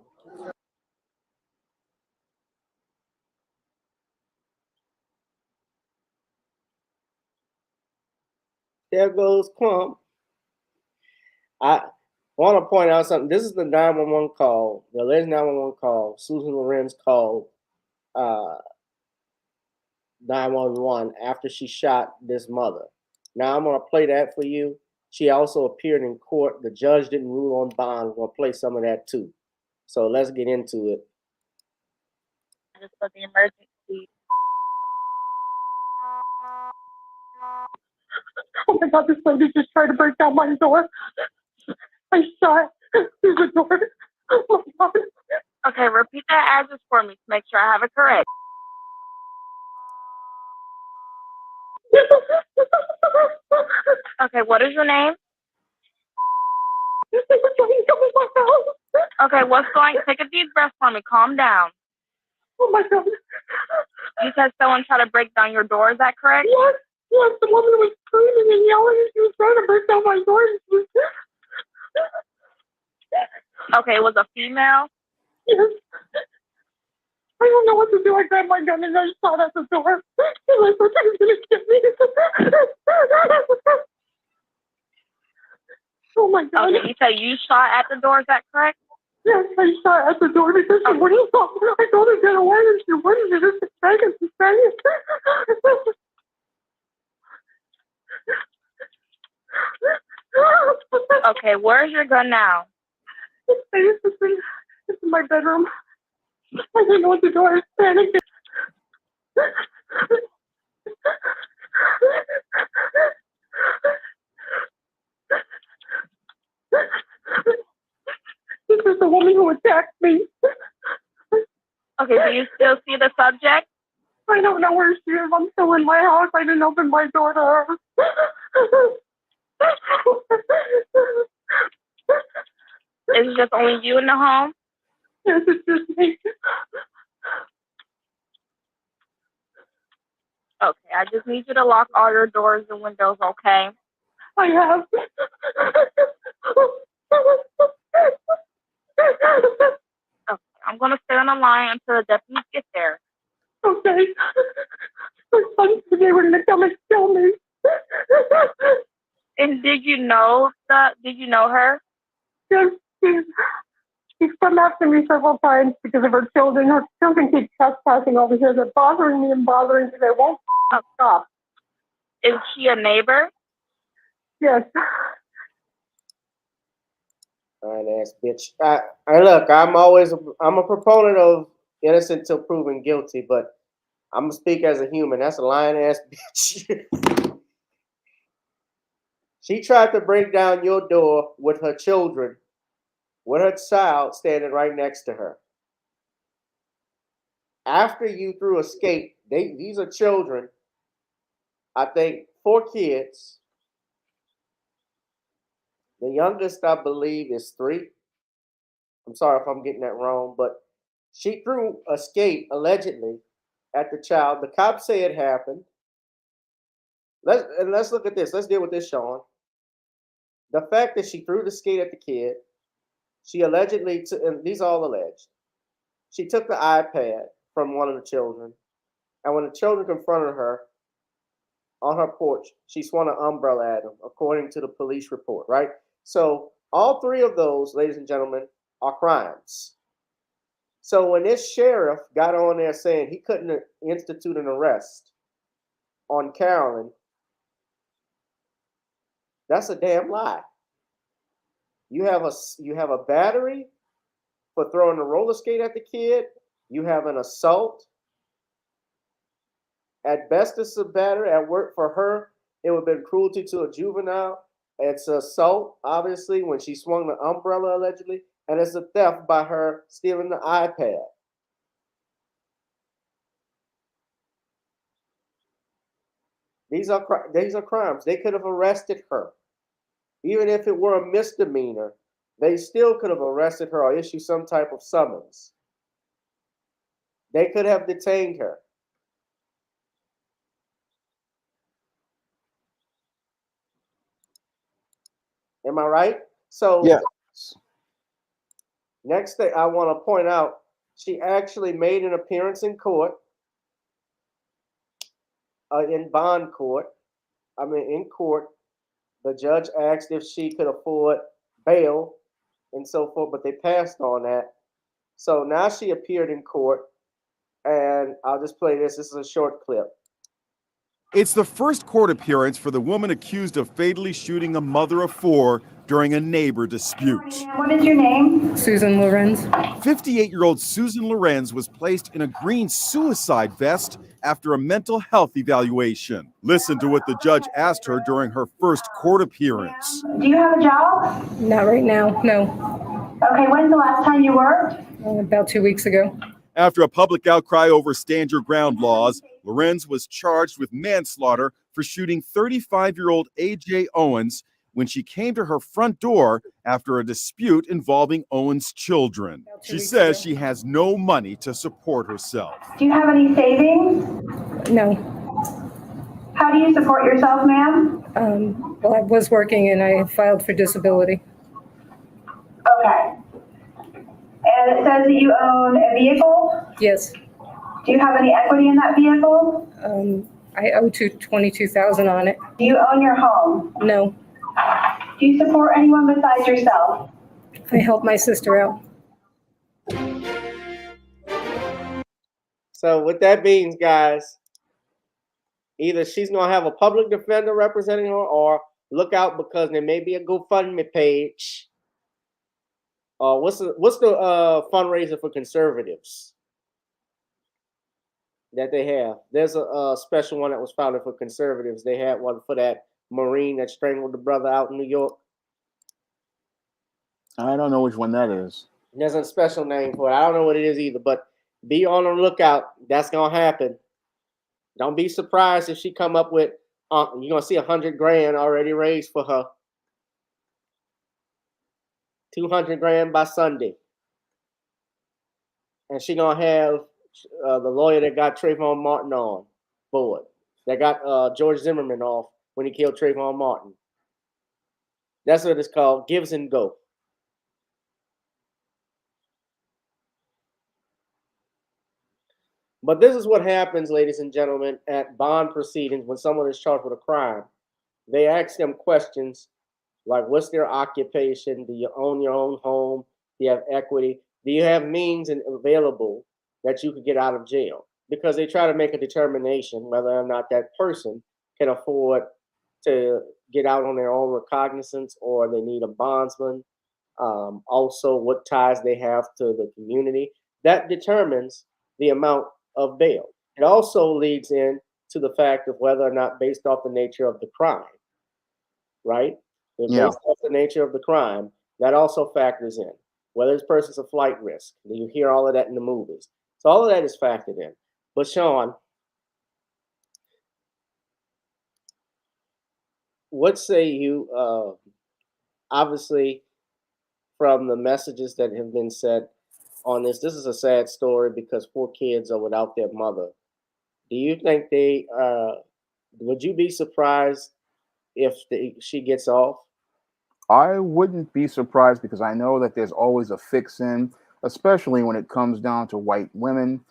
There goes Clump. I want to point out something. This is the 911 call, the alleged 911 call. Susan Lorincz called 911 after she shot this mother. Now I'm going to play that for you. She also appeared in court. The judge didn't rule on bond. We're going to play some of that too. So let's get into it. Just for the emergency. Oh my God, this lady just tried to break down my door. I shot through the door. Oh my God. Okay, repeat that address for me to make sure I have it correct. Okay, what is your name? Okay, take a deep breath for me. Calm down. Oh my God. You said someone tried to break down your door, is that correct? Yes, the woman was screaming and yelling and she was trying to break down my door. Okay, it was a female? Yes. I don't know what to do. I grabbed my gun and I shot at the door. She was going to kill me. Oh my God. Okay, you said you shot at the door, is that correct? Yes, I shot at the door because she wouldn't stop. I told her to get away and she wouldn't. She just begging. She's begging. Okay, where's your gun now? It's in my bedroom. I didn't know what to do. I was panicking. This is the woman who attacked me. Okay, do you still see the subject? I don't know where she is. I'm still in my house. I didn't open my door to her. Is it just only you in the home? Yes, it's just me. Okay, I just need you to lock all your doors and windows, okay? I have. Okay, I'm going to stay on the line until the deputies get there. Okay. My son's they were going to come and kill me. And did you know her? Yes, She's come after me several times because of her children. Her children keep trespassing over here. They're bothering me and bothering me. They won't stop. Is she a neighbor? Yes. Fine ass bitch. I look, I'm a proponent of innocent till proven guilty, but I'm gonna speak as a human. That's a lying ass bitch. She tried to break down your door with her children, with her child standing right next to her. After you threw a skate, these are children. I think 4 kids. The youngest, I believe, is 3. I'm sorry if I'm getting that wrong, but she threw a skate allegedly at the child. The cops say it happened. Let's look at this. Let's deal with this, Sean. The fact that she threw the skate at the kid, she allegedly, and these are all alleged, she took the iPad from one of the children, and when the children confronted her on her porch, she swung an umbrella at them, according to the police report, right? So all 3 of those, ladies and gentlemen, are crimes. So when this sheriff got on there saying he couldn't institute an arrest on Carolyn, that's a damn lie. You have a battery for throwing a roller skate at the kid. You have an assault. At best, it's a battery. At work for her, it would have been cruelty to a juvenile. It's assault, obviously, when she swung the umbrella allegedly, and it's a theft by her stealing the iPad. These are crimes. They could have arrested her. Even if it were a misdemeanor, they still could have arrested her or issued some type of summons. They could have detained her. Am I right? So, yes. Next thing I want to point out, she actually made an appearance in court, in bond court. In court. The judge asked if she could afford bail and so forth, but they passed on that. So now she appeared in court, and I'll just play this. This is a short clip. It's the first court appearance for the woman accused of fatally shooting a mother of 4 during a neighbor dispute. What is your name? Susan Lorenz. 58-year-old Susan Lorenz was placed in a green suicide vest after a mental health evaluation. Listen to what the judge asked her during her first court appearance. Do you have a job? Not right now, no. Okay, when's the last time you worked? About 2 weeks ago. After a public outcry over stand your ground laws, Lorenz was charged with manslaughter for shooting 35-year-old Ajike Owens when she came to her front door after a dispute involving Owens' children. She says she has no money to support herself. Do you have any savings? No. How do you support yourself, ma'am? Well, I was working and I filed for disability. Okay. And it says that you own a vehicle? Yes. Do you have any equity in that vehicle? I owe $22,000 on it. Do you own your home? No. Do you support anyone besides yourself? I help my sister out. So what that means, guys, either she's going to have a public defender representing her, or look out because there may be a GoFundMe page. What's the fundraiser for conservatives that they have? There's a special one that was founded for conservatives. They had one for that Marine that strangled the brother out in New York. I don't know which one that is. There's a special name for it. I don't know what it is either, but be on the lookout. That's gonna happen. Don't be surprised if she come up with you're gonna see $100,000 already raised for her. $200,000 by Sunday, and she gonna have the lawyer that got Trayvon Martin on board, that got George Zimmerman off when he killed Trayvon Martin. That's what it's called. Gives and go. But this is what happens, ladies and gentlemen, at bond proceedings when someone is charged with a crime. They ask them questions like, what's their occupation? Do you own your own home? Do you have equity? Do you have means available that you could get out of jail? Because they try to make a determination whether or not that person can afford to get out on their own recognizance or they need a bondsman. Also, what ties they have to the community. That determines the amount of bail. It also leads in to the fact of whether or not, based off the nature of the crime, right? Yeah. Based off the nature of the crime, that also factors in. Whether this person's a flight risk. You hear all of that in the movies. So all of that is factored in. But Sean, what say you, obviously, from the messages that have been said on this is a sad story because 4 kids are without their mother. Do you think would you be surprised if she gets off? I wouldn't be surprised because I know that there's always a fix-in, especially when it comes down to white women.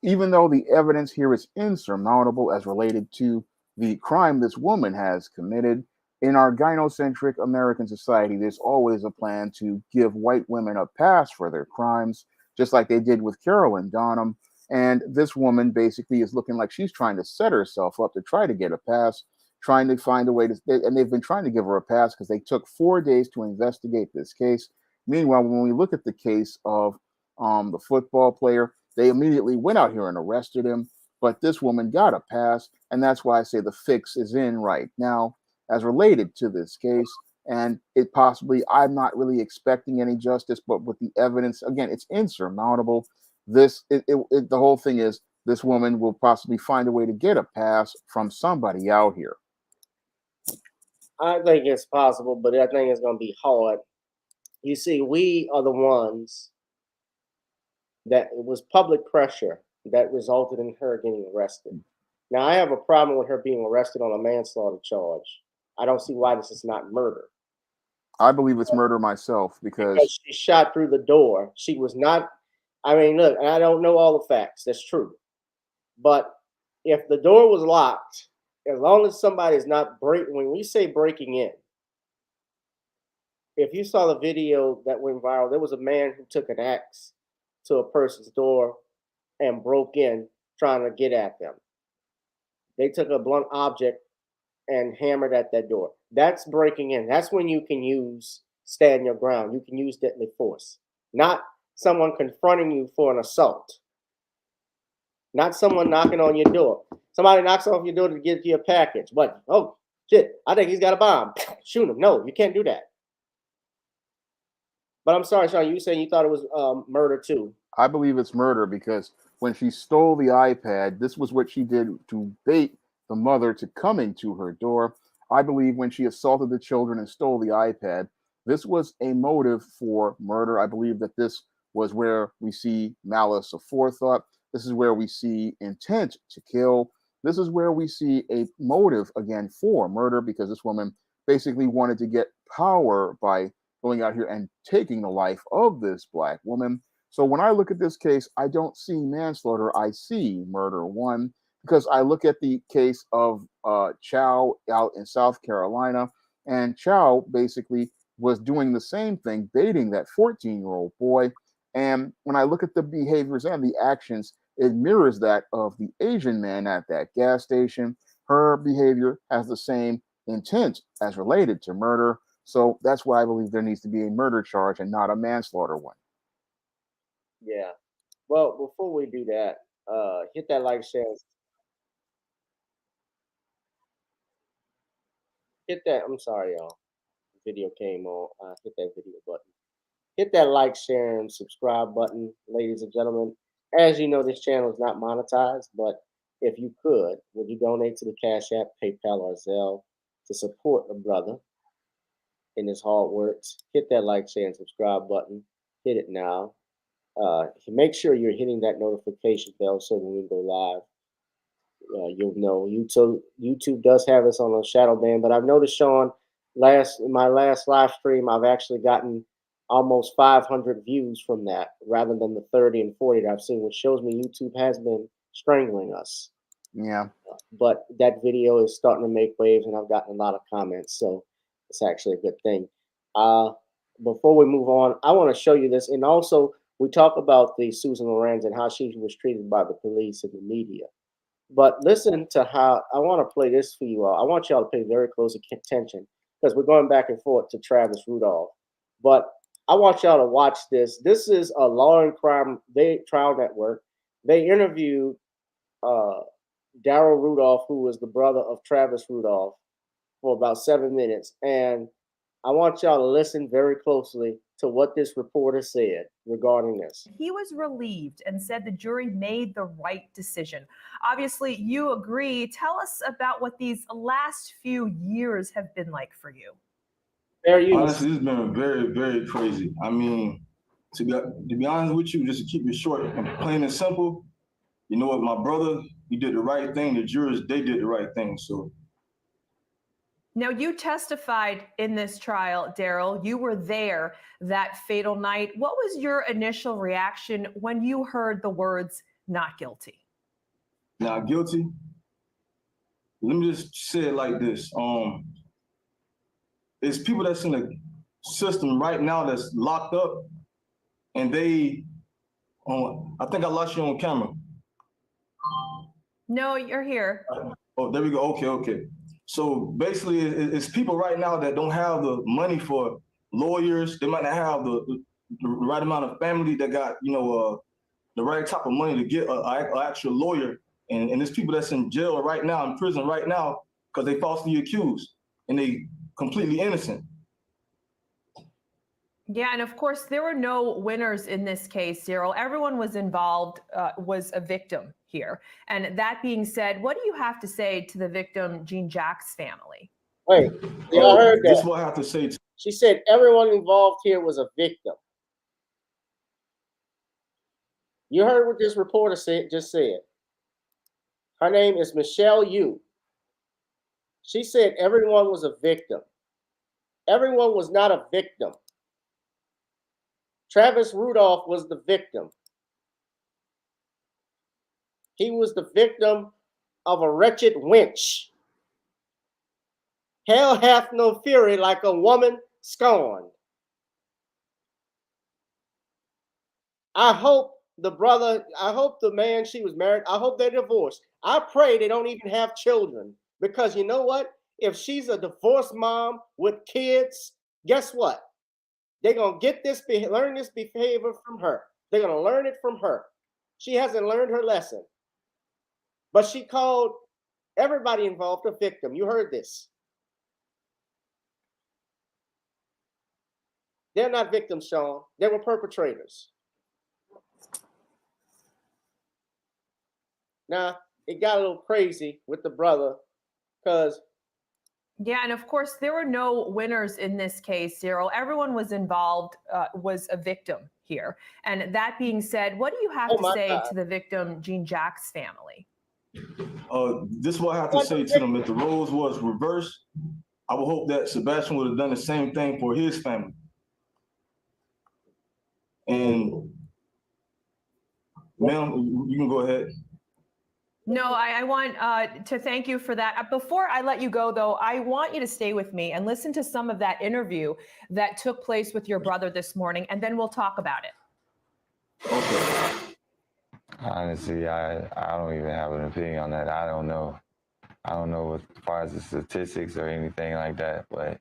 Even though the evidence here is insurmountable as related to the crime this woman has committed, in our gynocentric American society, there's always a plan to give white women a pass for their crimes, just like they did with Carolyn Donham. And this woman basically is looking like she's trying to set herself up to try to get a pass, trying to find a way to, and they've been trying to give her a pass because they took 4 days to investigate this case. Meanwhile, when we look at the case of the football player, they immediately went out here and arrested him. But this woman got a pass, and that's why I say the fix is in right now as related to this case. And it possibly, I'm not really expecting any justice, but with the evidence, again, it's insurmountable. The whole thing is this woman will possibly find a way to get a pass from somebody out here. I think it's possible, but I think it's going to be hard. You see, we are the ones that it was public pressure that resulted in her getting arrested. Now, I have a problem with her being arrested on a manslaughter charge. I don't see why this is not murder. I believe it's murder myself because she shot through the door. She was not, I mean, look, and I don't know all the facts. That's true. But if the door was locked, as long as somebody is not breaking, when we say breaking in, if you saw the video that went viral, there was a man who took an axe to a person's door and broke in trying to get at them. They took a blunt object and hammered at that door. That's breaking in. That's when you can stand your ground. You can use deadly force. Not someone confronting you for an assault. Not someone knocking on your door. Somebody knocks off your door to give you a package. What? Oh, shit, I think he's got a bomb. Shoot him. No, you can't do that. But I'm sorry, Sean, you saying you thought it was murder too. I believe it's murder because when she stole the iPad, this was what she did to bait the mother to coming to her door. I believe when she assaulted the children and stole the iPad, this was a motive for murder. I believe that this was where we see malice aforethought. This is where we see intent to kill. This is where we see a motive, again, for murder, because this woman basically wanted to get power by going out here and taking the life of this Black woman. So when I look at this case, I don't see manslaughter. I see murder, one, because I look at the case of Chow out in South Carolina, and Chow basically was doing the same thing, baiting that 14-year-old boy. And when I look at the behaviors and the actions, it mirrors that of the Asian man at that gas station. Her behavior has the same intent as related to murder. So that's why I believe there needs to be a murder charge and not a manslaughter one. Yeah. Well, before we do that, hit that like, share. Hit that. I'm sorry, y'all. Video came on. Hit that video button. Hit that like, share, and subscribe button, ladies and gentlemen. As you know, this channel is not monetized, but if you could, would you donate to the Cash App, PayPal, or Zelle to support a brother in his hard works? Hit that like, share, and subscribe button. Hit it now. Make sure you're hitting that notification bell so when we go live, you'll know. YouTube does have us on a shadow ban, but I've noticed, Sean, my last live stream, I've actually gotten almost 500 views from that rather than the 30 and 40 that I've seen, which shows me YouTube has been strangling us. Yeah. But that video is starting to make waves, and I've gotten a lot of comments, so it's actually a good thing. before we move on, I want to show you this. And also, we talk about the Susan Lorenz and how she was treated by the police and the media. But listen to how I want to play this for you all. I want y'all to pay very close attention because we're going back and forth to Travis Rudolph. But I want y'all to watch this. This is a Law and Crime Trial Network. They interviewed Daryl Rudolph, who was the brother of Travis Rudolph, for about 7 minutes. And I want y'all to listen very closely to what this reporter said regarding this. He was relieved and said the jury made the right decision. Obviously, you agree. Tell us about what these last few years have been like for you. Honestly, it's been very, very crazy. I mean, to be honest with you, just to keep it short and plain and simple, you know what, my brother, he did the right thing. The jurors, they did the right thing. So. Now, you testified in this trial, Daryl. You were there that fatal night. What was your initial reaction when you heard the words "not guilty"? Not guilty? Let me just say it like this. It's people that's in the system right now that's locked up, and they, I think I lost you on camera. No, you're here. Oh, there we go. Okay. So basically, it's people right now that don't have the money for lawyers. They might not have the right amount of family that got, the right type of money to get an actual lawyer. And there's people that's in jail right now, in prison right now, because they falsely accused and they completely innocent. Yeah, and of course, there were no winners in this case, Daryl. Everyone was involved, was a victim here. And that being said, what do you have to say to the victim, Jean Jack's family? Wait, y'all heard that? This is what I have to say. She said everyone involved here was a victim. You heard what this reporter just said. Her name is Michelle Yu. She said everyone was a victim. Everyone was not a victim. Travis Rudolph was the victim. He was the victim of a wretched wench. Hell hath no fury like a woman scorned. I hope the man she was married, I hope they're divorced. I pray they don't even have children, because you know what? If she's a divorced mom with kids, guess what? They're going to learn this behavior from her. They're going to learn it from her. She hasn't learned her lesson. But she called everybody involved a victim. You heard this. They're not victims, Sean. They were perpetrators. Now, it got a little crazy with the brother because. Yeah, and of course, there were no winners in this case, Daryl. Everyone was involved, was a victim here. And that being said, what do you have to say to the victim, Jean Jack's family? This is what I have to say to them. If the roles was reversed, I would hope that Sebastian would have done the same thing for his family. And, ma'am, you can go ahead. No, I want to thank you for that. Before I let you go, though, I want you to stay with me and listen to some of that interview that took place with your brother this morning, and then we'll talk about it. Okay. Honestly, I don't even have an opinion on that. I don't know as far as the statistics or anything like that, but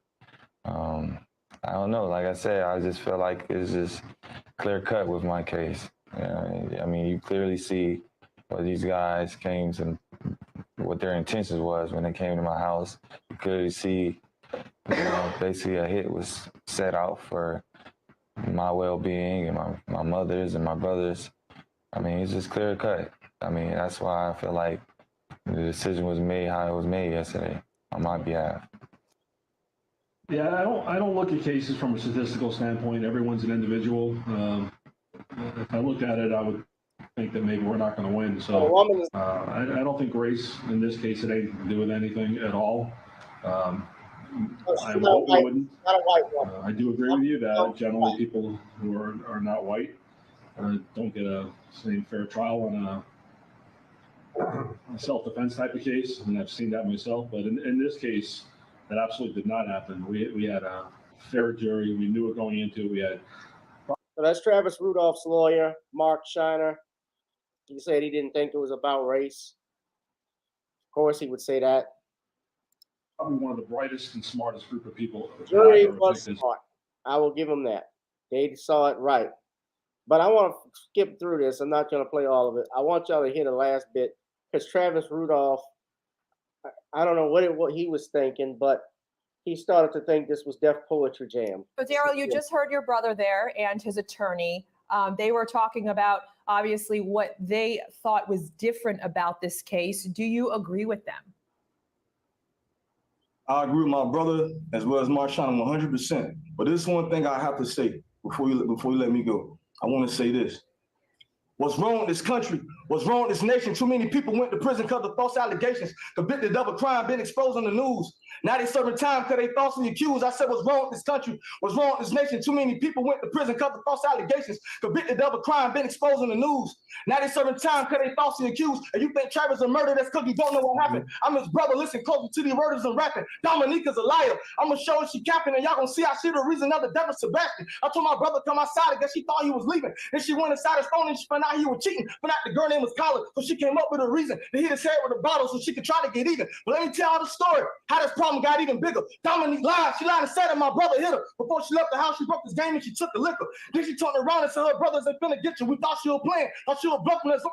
I don't know. Like I said, I just feel like it's just clear cut with my case. I mean, you clearly see what these guys came to, what their intentions was when they came to my house. You clearly see, basically a hit was set out for my well-being and my mother's and my brother's. I mean, it's just clear cut. I mean, that's why I feel like the decision was made how it was made yesterday on my behalf. Yeah, I don't look at cases from a statistical standpoint. Everyone's an individual. If I looked at it, I would think that maybe we're not going to win. So I don't think race in this case had anything to do with anything at all. I hope we wouldn't. I do agree with you that generally people who are not white don't get a same fair trial on a self-defense type of case, and I've seen that myself. But in this case, that absolutely did not happen. We had a fair jury. We knew it going into it. We had. So that's Travis Rudolph's lawyer, Mark Shiner. He said he didn't think it was about race. Of course, he would say that. Probably one of the brightest and smartest group of people. The jury was smart. I will give them that. They saw it right. But I want to skip through this. I'm not going to play all of it. I want y'all to hear the last bit because Travis Rudolph, I don't know what he was thinking, but he started to think this was Def Poetry Jam. So, Daryl, you just heard your brother there and his attorney. They were talking about, obviously, what they thought was different about this case. Do you agree with them? I agree with my brother as well as Marshawn 100%. But this is one thing I have to say before you let me go. I want to say this. What's wrong with this country? What's wrong with this nation? Too many people went to prison because of false allegations, convicted of a crime, been exposed on the news. Now they serving time because they falsely accused. I said, what's wrong with this country? What's wrong with this nation? Too many people went to prison because of false allegations, convicted of a crime, been exposed on the news. Now they serving time because they falsely accused. And you think Travis a murderer? That's because you don't know what happened. I'm his brother. Listen closer to the murders and rapping. Dominique is a liar. I'm going to show her she capping, and y'all going to see how she the reason of the death of Sebastian. I told my brother to come outside. I guess she thought he was leaving. Then she went inside his phone and she found out he was cheating. But the girl name was Colin, so she came up with a reason to hit his head with a bottle so she could try to get even. But let me tell you the story, how this problem got even bigger. Dominique lied. She lied and said that my brother hit her. Before she left the house, she broke his game and she took the liquor. Then she turned around and said her brothers ain't finna get you. We thought she was playing. Thought she was bluffing us.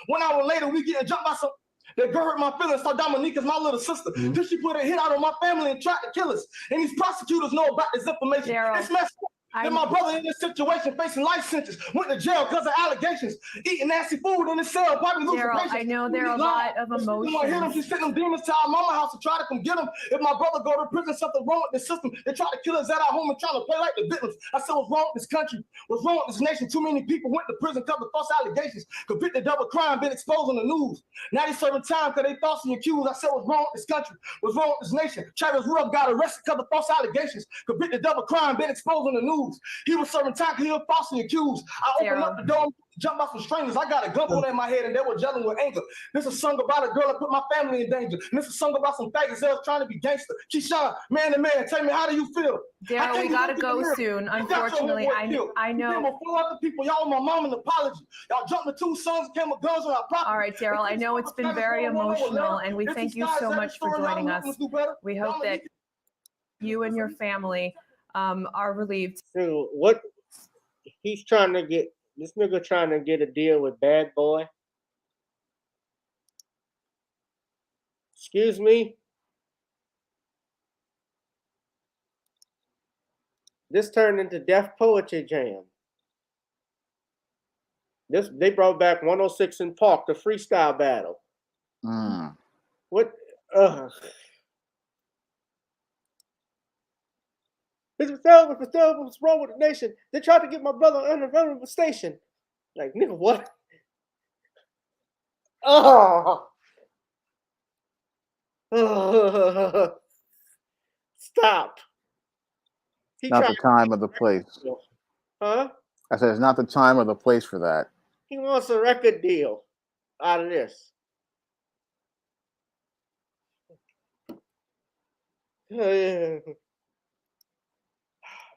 1 hour later, we getting jumped by some. That girl hurt my feelings. So Dominique is my little sister. Then she put a hit out on my family and tried to kill us. And these prosecutors know about this information. It's messed up. Then my brother in this situation facing life sentence, went to jail because of allegations, eating nasty food in his cell, probably losing patience. I know there are a lot of emotions. She sent them demons to our mama house to try to come get him. If my brother go to prison, something wrong with the system. They try to kill us at our home and trying to play like the victims. I said, what's wrong with this country? What's wrong with this nation? Too many people went to prison because of false allegations, convicted of a crime, been exposed on the news. Now they serving time because they falsely accused. I said, what's wrong with this country? What's wrong with this nation? Travis Rudolph got arrested because of false allegations, convicted of a crime, been exposed on the news. He was serving time because he was falsely accused. I opened up the door, jumped off some strangers. I got a gun pulled in my head and they were yelling with anger. This is a song about a girl that put my family in danger. And this is a song about some faggots that was trying to be gangster. Keyshawn, man to man, tell me, how do you feel? Daryl, we gotta go soon. Unfortunately, I know. Before other people, y'all owe my mom an apology. Y'all jumped the 2 sons, came with guns on our property. All right, Daryl, I know it's been very emotional, and we thank you so much for joining us. We hope that you and your family are relieved. Dude, what he's trying to get, this nigga trying to get a deal with Bad Boy. Excuse me. This turned into Def Poetry Jam. They brought back 106 in Park, the freestyle battle. What? What's wrong with the nation? They tried to get my brother under the station. Like, nigga, what? Stop. Not the time or the place. Huh? I said it's not the time or the place for that. He wants a record deal out of this.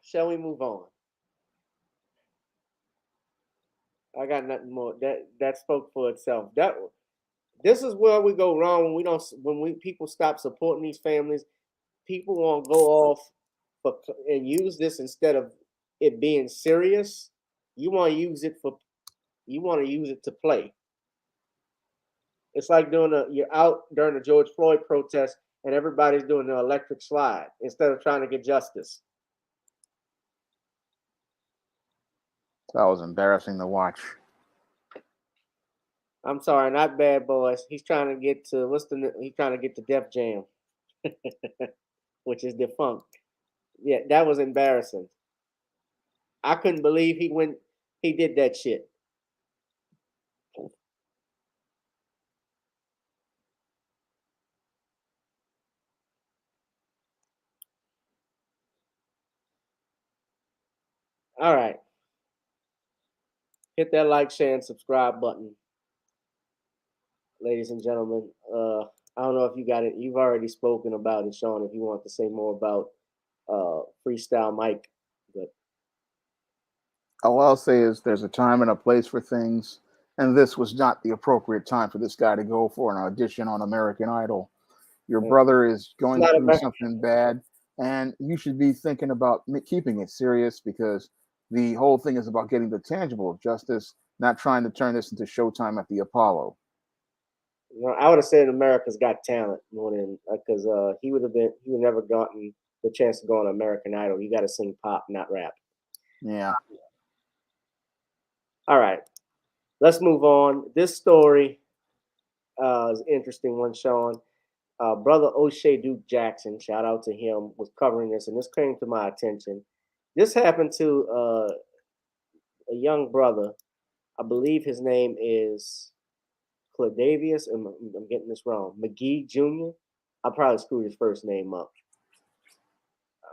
Shall we move on? I got nothing more. That spoke for itself. This is where we go wrong when people stop supporting these families. People want to go off and use this instead of it being serious. You want to use it to play. It's like you're out during the George Floyd protest and everybody's doing the electric slide instead of trying to get justice. That was embarrassing to watch. I'm sorry, not Bad Boys. He's trying to get to he's trying to get to Def Jam, which is defunct. Yeah, that was embarrassing. I couldn't believe he did that shit. All right. Hit that like, share, and subscribe button. Ladies and gentlemen, I don't know if you got it. You've already spoken about it, Sean, if you want to say more about freestyle mic. But All I'll say is there's a time and a place for things, and this was not the appropriate time for this guy to go for an audition on American Idol. Your brother is going not through American. something bad, and you should be thinking about keeping it serious, because the whole thing is about getting the tangible justice, not trying to turn this into Showtime at the Apollo. I would have said America's Got Talent more than because he would never gotten the chance to go on American Idol. You got to sing pop, not rap. Yeah. All right, let's move on. This story is an interesting one, Sean. Brother O'Shea Duke Jackson, shout out to him, was covering this, and this came to my attention. This happened to a young brother. I believe his name is Cladavius, and I'm getting this wrong, McGee Jr. I probably screwed his first name up.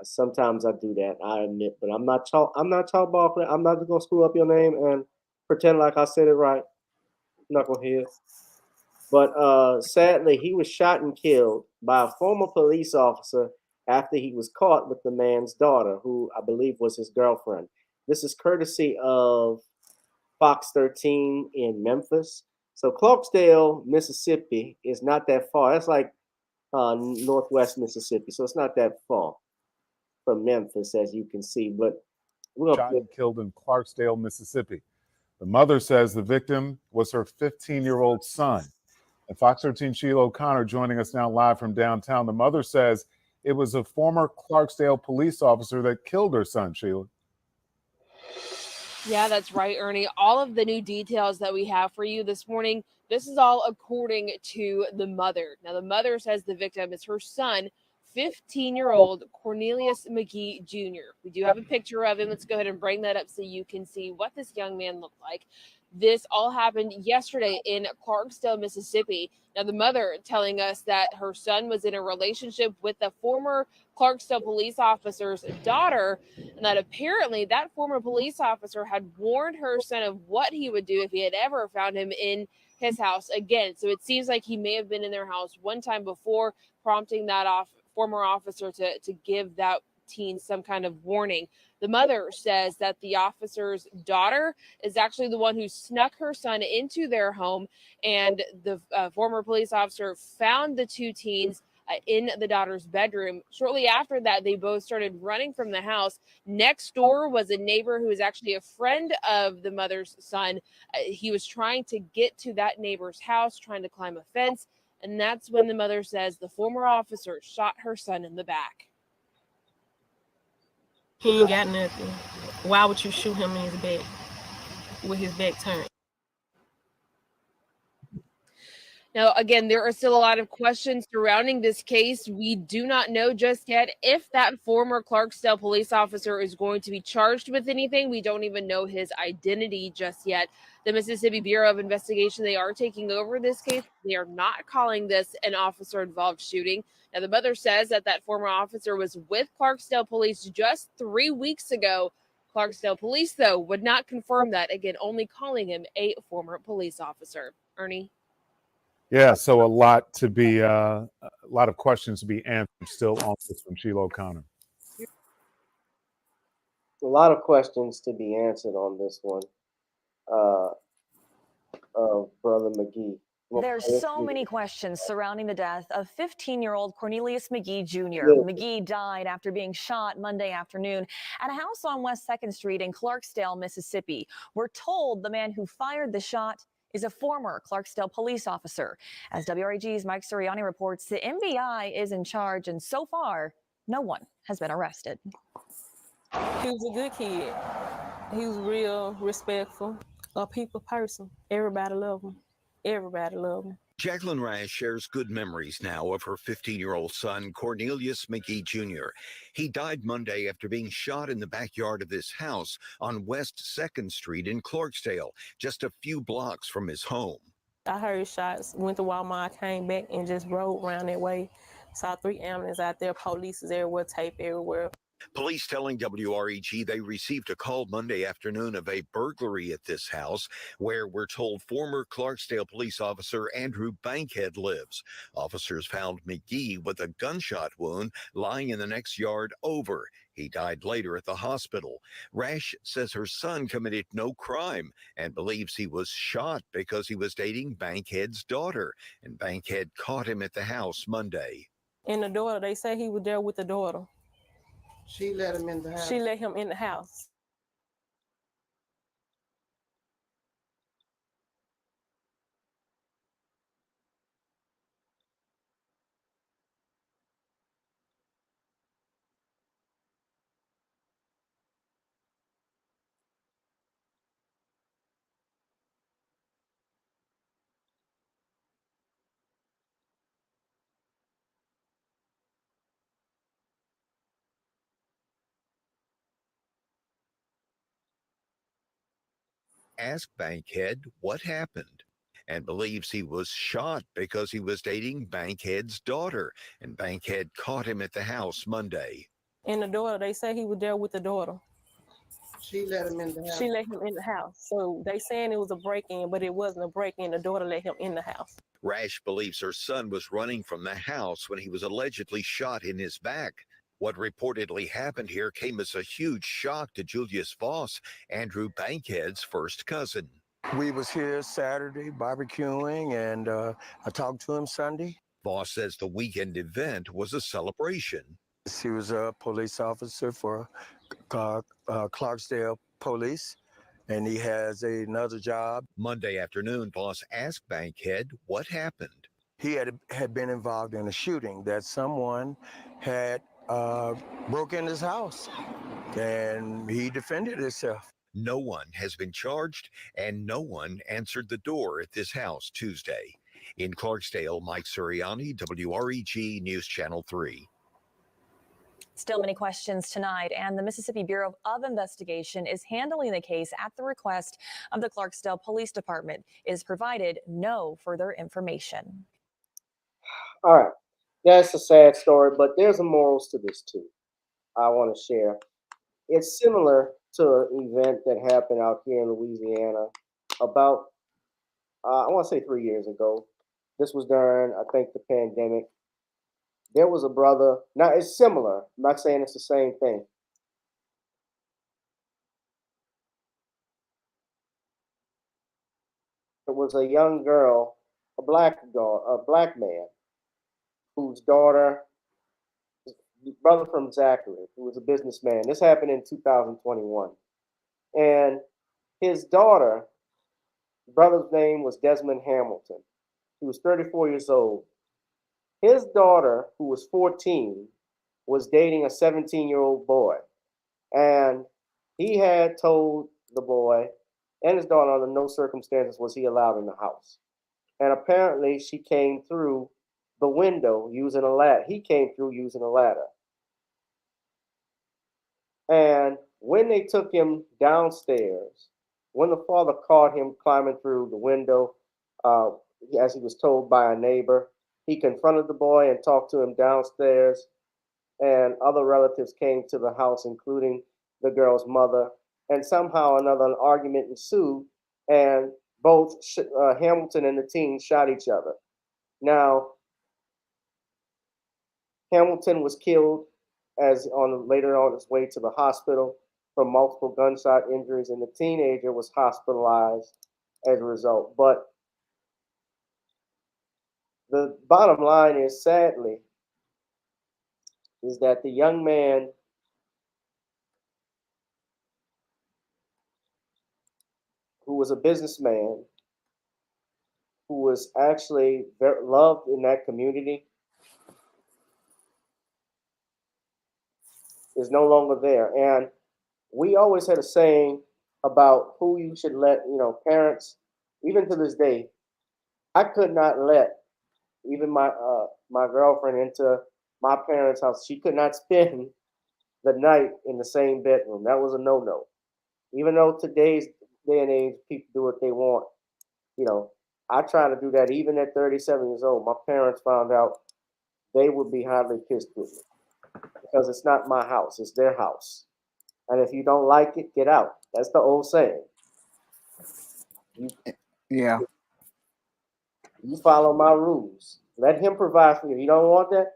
Sometimes I do that, I admit, but I'm not ball. I'm not just gonna screw up your name and pretend like I said it right. Knucklehead. But sadly, he was shot and killed by a former police officer after he was caught with the man's daughter, who I believe was his girlfriend. This is courtesy of Fox 13 in Memphis. So Clarksdale, Mississippi is not that far. That's like northwest Mississippi. So it's not that far from Memphis, as you can see. But we're shot and killed in Clarksdale, Mississippi. The mother says the victim was her 15-year-old son. And Fox 13 Sheila O'Connor joining us now live from downtown. The mother says it was a former Clarksdale police officer that killed her son, Sheila. Yeah, that's right, Ernie. All of the new details that we have for you this morning, this is all according to the mother. Now, the mother says the victim is her son, 15-year-old Cornelius McGee Jr. We do have a picture of him. Let's go ahead and bring that up so you can see what this young man looked like. This all happened yesterday in Clarksdale, Mississippi. Now, the mother telling us that her son was in a relationship with the former Clarksdale police officer's daughter, and that apparently that former police officer had warned her son of what he would do if he had ever found him in his house again. So it seems like he may have been in their house one time before, prompting that former officer to give that teen some kind of warning. The mother says that the officer's daughter is actually the one who snuck her son into their home, and the former police officer found the two teens in the daughter's bedroom. Shortly after that, they both started running from the house. Next door was a neighbor who is actually a friend of the mother's son. He was trying to get to that neighbor's house, trying to climb a fence, and that's when the mother says the former officer shot her son in the back. He ain't got nothing. Why would you shoot him in his back with his back turned? Now, again, there are still a lot of questions surrounding this case. We do not know just yet if that former Clarksdale police officer is going to be charged with anything. We don't even know his identity just yet. The Mississippi Bureau of Investigation, they are taking over this case. They are not calling this an officer-involved shooting. Now, the mother says that that former officer was with Clarksdale police just 3 weeks ago. Clarksdale police, though, would not confirm that, again, only calling him a former police officer. Ernie? Yeah, so a lot of questions to be answered still on this from Sheila O'Connor. A lot of questions to be answered on this one, of Brother McGee. There's so many questions surrounding the death of 15-year-old Cornelius McGee Jr. Yeah. McGee died after being shot Monday afternoon at a house on West 2nd Street in Clarksdale, Mississippi. We're told the man who fired the shot is a former Clarksdale police officer. As WRAG's Mike Suriani reports, the MBI is in charge, and so far, no one has been arrested. He was a good kid. He was real respectful, a people person. Everybody loved him. Everybody loved him. Jacqueline Rice shares good memories now of her 15-year-old son, Cornelius McGee Jr. He died Monday after being shot in the backyard of this house on West 2nd Street in Clarksdale, just a few blocks from his home. I heard shots, went to Walmart, came back, and just rode around that way. Saw 3 ambulances out there, police is everywhere, tape everywhere. Police telling WREG they received a call Monday afternoon of a burglary at this house, where we're told former Clarksdale police officer Andrew Bankhead lives. Officers found McGee with a gunshot wound lying in the next yard over. He died later at the hospital. Rash says her son committed no crime and believes he was shot because he was dating Bankhead's daughter, and Bankhead caught him at the house Monday. And the daughter, they say he was there with the daughter. She let him in the house. She let him in the house. Asked Bankhead what happened and believes he was shot because he was dating Bankhead's daughter, and Bankhead caught him at the house Monday. And the daughter, they say he was there with the daughter. She let him in the house. She let him in the house. So they saying it was a break-in, but it wasn't a break-in. The daughter let him in the house. Rash believes her son was running from the house when he was allegedly shot in his back. What reportedly happened here came as a huge shock to Julius Voss, Andrew Bankhead's first cousin. We was here Saturday barbecuing, and I talked to him Sunday. Voss says the weekend event was a celebration. He was a police officer for Clarksdale Police, and he has another job. Monday afternoon, Voss asked Bankhead what happened. He had been involved in a shooting that someone had broke in his house, and he defended himself. No one has been charged, and no one answered the door at this house Tuesday. In Clarksdale, Mike Suriani, WREG News Channel 3. Still many questions tonight, and the Mississippi Bureau of Investigation is handling the case at the request of the Clarksdale Police Department. It has provided no further information. All right. That's a sad story, but there's a morals to this too. I want to share. It's similar to an event that happened out here in Louisiana about, I want to say 3 years ago. This was during, I think, the pandemic. There was a brother. Now, it's similar. I'm not saying it's the same thing. It was a young girl, a black man, whose daughter, brother from Zachary, who was a businessman. This happened in 2021. And his daughter, brother's name was Desmond Hamilton. He was 34 years old. His daughter, who was 14, was dating a 17-year-old boy. And he had told the boy and his daughter under no circumstances was he allowed in the house. And apparently she came through the window using a ladder. He came through using a ladder. And when they took him downstairs, when the father caught him climbing through the window, as he was told by a neighbor, he confronted the boy and talked to him downstairs. And other relatives came to the house, including the girl's mother. And somehow or another, an argument ensued, and both Hamilton and the teen shot each other. Now, Hamilton was killed later on his way to the hospital from multiple gunshot injuries, and the teenager was hospitalized as a result. But the bottom line is, sadly, is that the young man who was a businessman, who was actually very loved in that community, is no longer there. And we always had a saying about who you should let, parents, even to this day, I could not let even my girlfriend into my parents' house. She could not spend the night in the same bedroom. That was a no-no. Even though today's day and age, people do what they want. I try to do that even at 37 years old. My parents found out, they would be highly pissed with me. because it's not my house, it's their house. And if you don't like it, get out. That's the old saying. Yeah. You follow my rules. Let him provide for you. If you don't want that,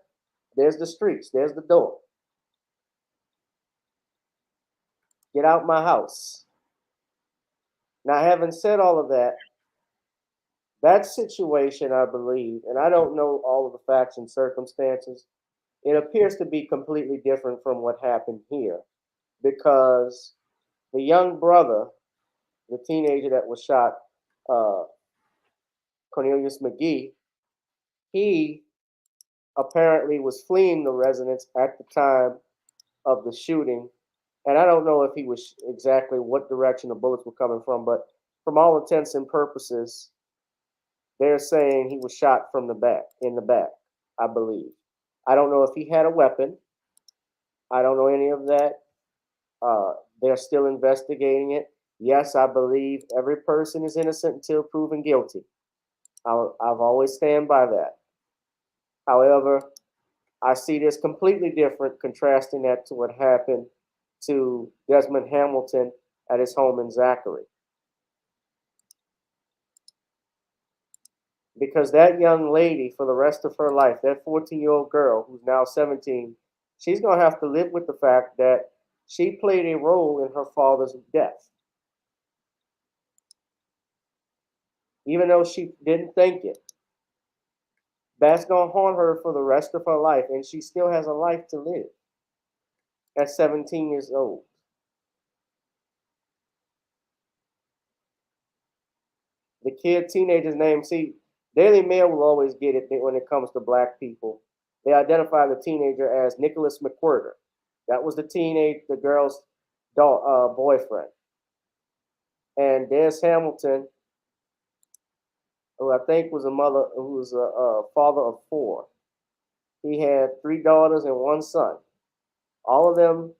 there's the streets, there's the door. Get out my house. Now, having said all of that, that situation, I believe, and I don't know all of the facts and circumstances, it appears to be completely different from what happened here, because the young brother, the teenager that was shot, Cornelius McGee, he apparently was fleeing the residence at the time of the shooting. And I don't know if he was exactly what direction the bullets were coming from, but from all intents and purposes, they're saying he was shot from the back, in the back, I believe. I don't know if he had a weapon. I don't know any of that. They're still investigating it. Yes, I believe every person is innocent until proven guilty. I've always stand by that. However, I see this completely different, contrasting that to what happened to Desmond Hamilton at his home in Zachary. Because that young lady, for the rest of her life, that 14-year-old girl who's now 17, she's going to have to live with the fact that she played a role in her father's death. Even though she didn't think it. That's going to haunt her for the rest of her life, and she still has a life to live at 17 years old. The teenager's name, see, Daily Mail will always get it when it comes to black people. They identify the teenager as Nicholas McWhirter. That was the girl's boyfriend. And Des Hamilton, who I think was a father of 4. He had 3 daughters and 1 son. All of them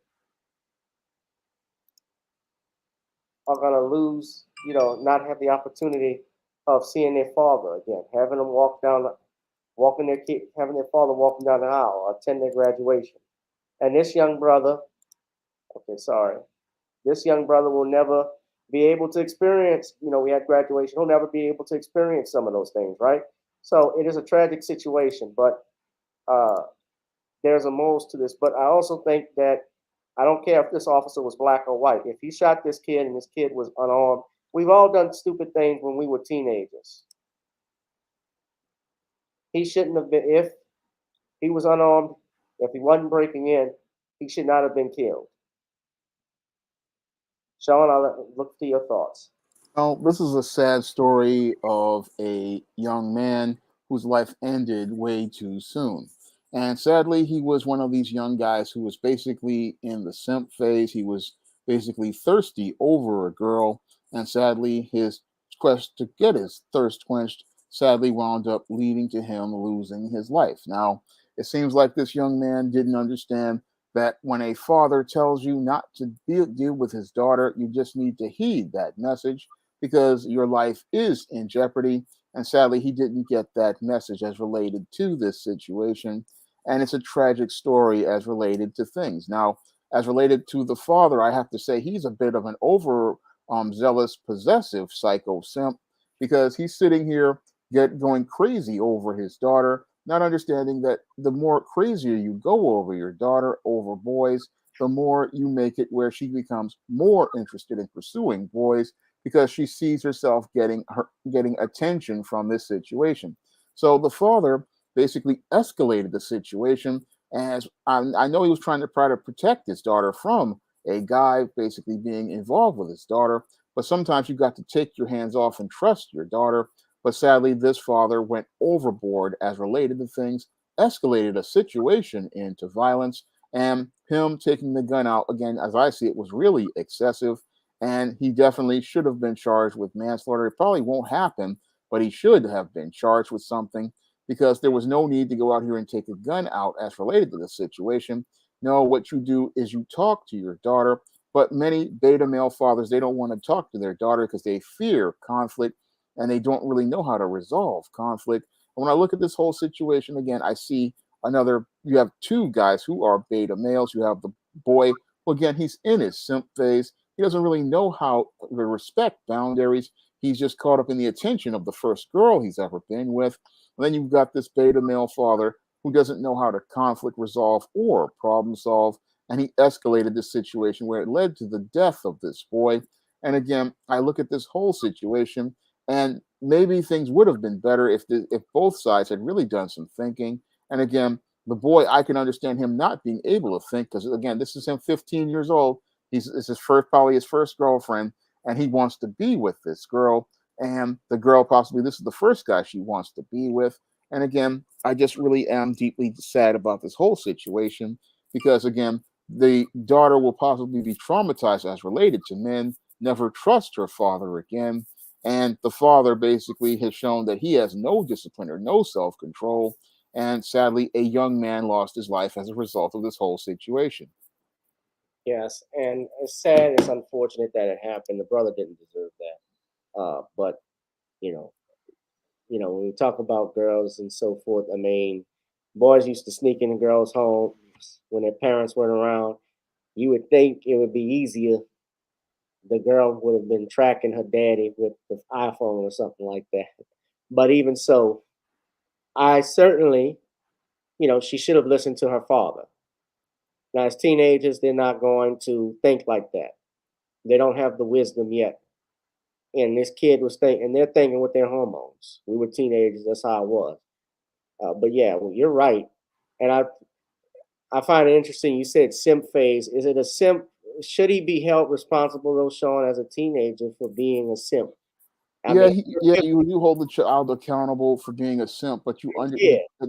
are going to lose, not have the opportunity of seeing their father again, having their father walking down the aisle or attend their graduation. And this young brother, this young brother will never be able to experience, we had graduation, he'll never be able to experience some of those things, right? So it is a tragic situation, but there's a morals to this. But I also think that I don't care if this officer was black or white. If he shot this kid and this kid was unarmed, we've all done stupid things when we were teenagers. He shouldn't have been, if he was unarmed, if he wasn't breaking in, he should not have been killed. Sean, I'll look to your thoughts. Well, this is a sad story of a young man whose life ended way too soon. And sadly, he was one of these young guys who was basically in the simp phase. He was basically thirsty over a girl. And sadly, his quest to get his thirst quenched sadly wound up leading to him losing his life. Now, it seems like this young man didn't understand that when a father tells you not to deal with his daughter, you just need to heed that message because your life is in jeopardy. And sadly, he didn't get that message as related to this situation. And it's a tragic story as related to things. Now, as related to the father, I have to say he's a bit of an zealous, possessive psycho simp because he's sitting here going crazy over his daughter, not understanding that the more crazier you go over your daughter, over boys, the more you make it where she becomes more interested in pursuing boys because she sees herself getting attention from this situation. So the father basically escalated the situation, as I know he was trying to protect his daughter from a guy basically being involved with his daughter, but sometimes you got to take your hands off and trust your daughter. But sadly, this father went overboard as related to things, escalated a situation into violence, and him taking the gun out, again, as I see it, was really excessive, and he definitely should have been charged with manslaughter. It probably won't happen, but he should have been charged with something because there was no need to go out here and take a gun out as related to the situation. No, what you do is you talk to your daughter, but many beta male fathers, they don't want to talk to their daughter because they fear conflict and they don't really know how to resolve conflict. And when I look at this whole situation again, I see you have two guys who are beta males. You have the boy, well, again, he's in his simp phase. He doesn't really know how to respect boundaries. He's just caught up in the attention of the first girl he's ever been with. And then you've got this beta male father who doesn't know how to conflict resolve or problem solve. And he escalated this situation where it led to the death of this boy. And again, I look at this whole situation, and maybe things would have been better if both sides had really done some thinking. And again, the boy, I can understand him not being able to think, because again, this is him 15 years old. It's probably his first girlfriend, and he wants to be with this girl. And the girl, possibly this is the first guy she wants to be with. And again, I just really am deeply sad about this whole situation, because again, the daughter will possibly be traumatized as related to men, never trust her father again. And the father basically has shown that he has no discipline or no self-control. And sadly, a young man lost his life as a result of this whole situation. Yes, and it's sad, it's unfortunate that it happened. The brother didn't deserve that. But when we talk about girls and so forth, I mean, boys used to sneak into girls' homes when their parents weren't around. You would think it would be easier. The girl would have been tracking her daddy with the iPhone or something like that. But even so, I certainly, she should have listened to her father. Now, as teenagers, they're not going to think like that. They don't have the wisdom yet. And this kid was thinking, and they're thinking with their hormones. We were teenagers, that's how it was. But yeah, well, you're right. And I find it interesting. You said simp phase. Is it a simp? Should he be held responsible, though, Sean, as a teenager for being a simp? You hold the child accountable for being a simp, but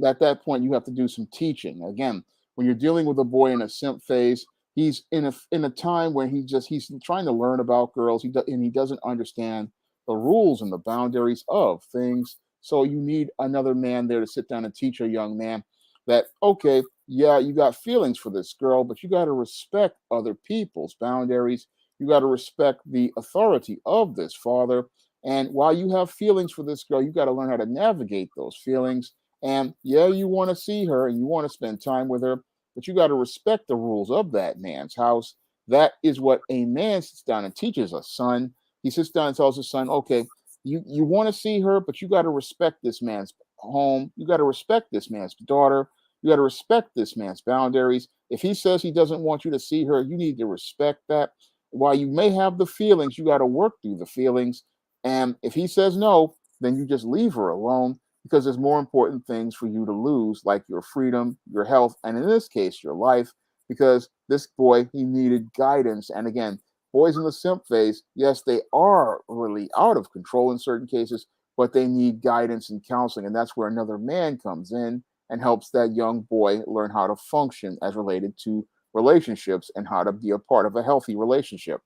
at that point you have to do some teaching. Again, when you're dealing with a boy in a simp phase, he's in a time where he's trying to learn about girls. He doesn't understand the rules and the boundaries of things. So you need another man there to sit down and teach a young man that, okay, yeah, you got feelings for this girl, but you got to respect other people's boundaries. You got to respect the authority of this father. And while you have feelings for this girl, you got to learn how to navigate those feelings. And yeah, you want to see her and you want to spend time with her, but you got to respect the rules of that man's house. That is what a man sits down and teaches a son. He sits down and tells his son, okay, you want to see her, but you got to respect this man's home. You got to respect this man's daughter. You got to respect this man's boundaries. If he says he doesn't want you to see her, you need to respect that. While you may have the feelings, you got to work through the feelings. And if he says no, then you just leave her alone, because there's more important things for you to lose, like your freedom, your health, and in this case, your life, because this boy, he needed guidance. And again, boys in the simp phase, yes, they are really out of control in certain cases, but they need guidance and counseling. And that's where another man comes in and helps that young boy learn how to function as related to relationships and how to be a part of a healthy relationship.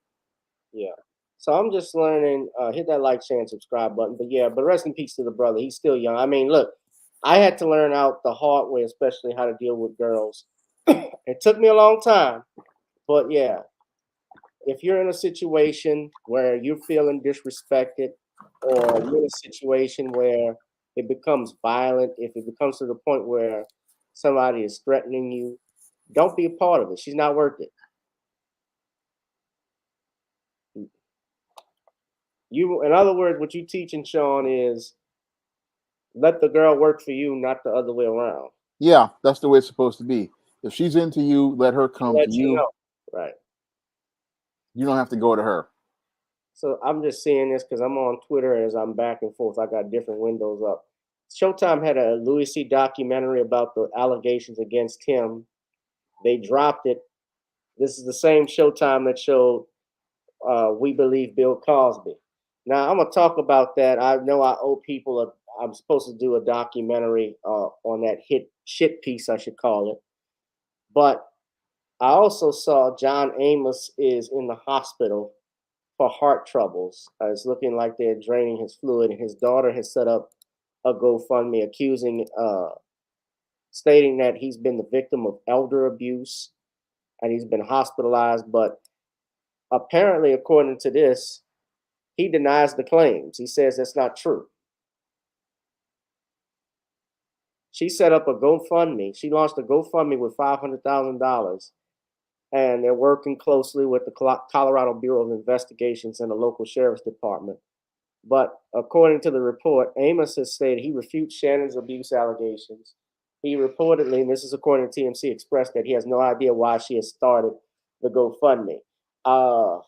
Yeah. So I'm just learning. Hit that like, share, and subscribe button. But rest in peace to the brother. He's still young. I mean, look, I had to learn out the hard way, especially how to deal with girls. It took me a long time, but yeah, if you're in a situation where you're feeling disrespected, or you're in a situation where it becomes violent, if it becomes to the point where somebody is threatening you, don't be a part of it. She's not worth it. In other words, what you teaching, Sean, is let the girl work for you, not the other way around. Yeah, that's the way it's supposed to be. If she's into you, let her come to you. Know. Right. You don't have to go to her. So I'm just seeing this because I'm on Twitter as I'm back and forth. I got different windows up. Showtime had a Louis C. documentary about the allegations against him. They dropped it. This is the same Showtime that showed We Believe Bill Cosby. Now, I'm going to talk about that. I know I owe people I'm supposed to do a documentary on that shit piece, I should call it. But I also saw John Amos is in the hospital for heart troubles. It's looking like they're draining his fluid, and his daughter has set up a GoFundMe stating that he's been the victim of elder abuse and he's been hospitalized. But apparently, according to this, he denies the claims. He says that's not true. She set up a GoFundMe. She launched a GoFundMe with $500,000, and they're working closely with the Colorado Bureau of Investigations and the local sheriff's department. But according to the report, Amos has stated he refutes Shannon's abuse allegations. He reportedly, and this is according to TMC, expressed that he has no idea why she has started the GoFundMe. I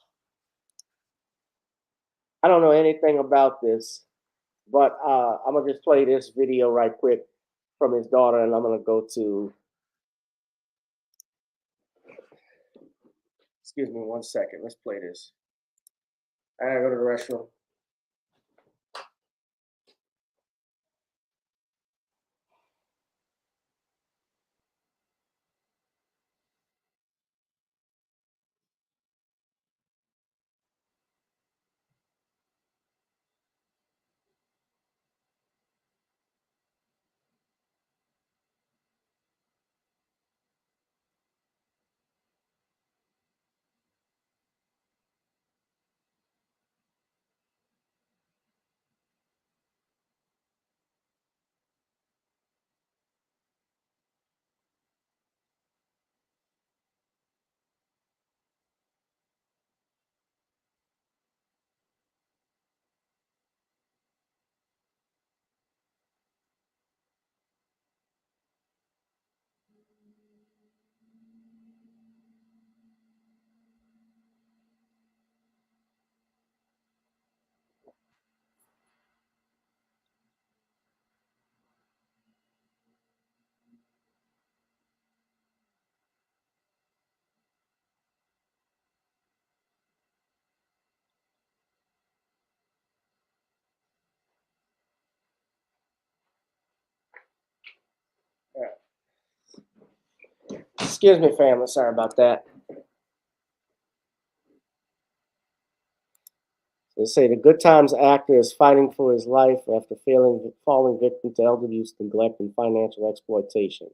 don't know anything about this, but I'm going to just play this video right quick from his daughter, and I'm going to go to, excuse me 1 second. Let's play this. I got to go to the restroom. Excuse me, family. Sorry about that. They say the Good Times actor is fighting for his life after falling victim to elder abuse, neglect, and financial exploitation.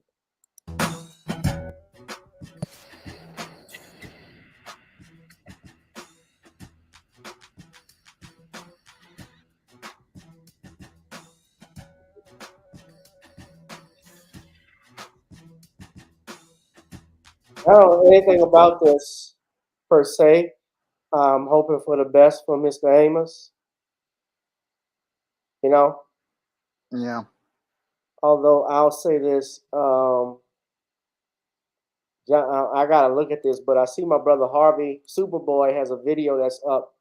I don't know anything about this per se. I'm hoping for the best for Mr. Amos. You know? Yeah. Although I'll say this, I gotta look at this, but I see my brother Harvey Superboy has a video that's up.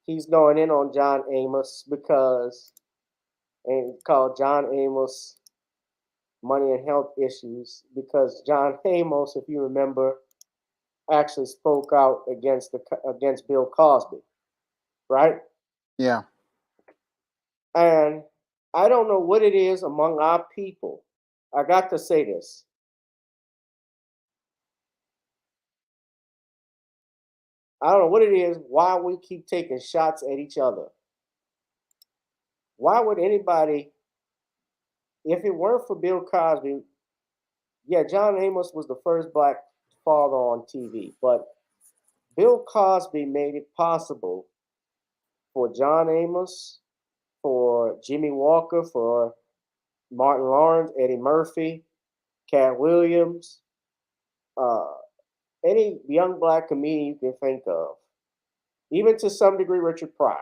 He's going in on John Amos and called John Amos money and health issues, because John Amos, if you remember, actually spoke out against Bill Cosby, right? Yeah. And I don't know what it is among our people. I got to say this. I don't know what it is, why we keep taking shots at each other. Why would anybody, if it weren't for Bill Cosby, yeah, John Amos was the first black father on TV, but Bill Cosby made it possible for John Amos, for Jimmy Walker, for Martin Lawrence, Eddie Murphy, Cat Williams, any young black comedian you can think of, even to some degree Richard Pryor,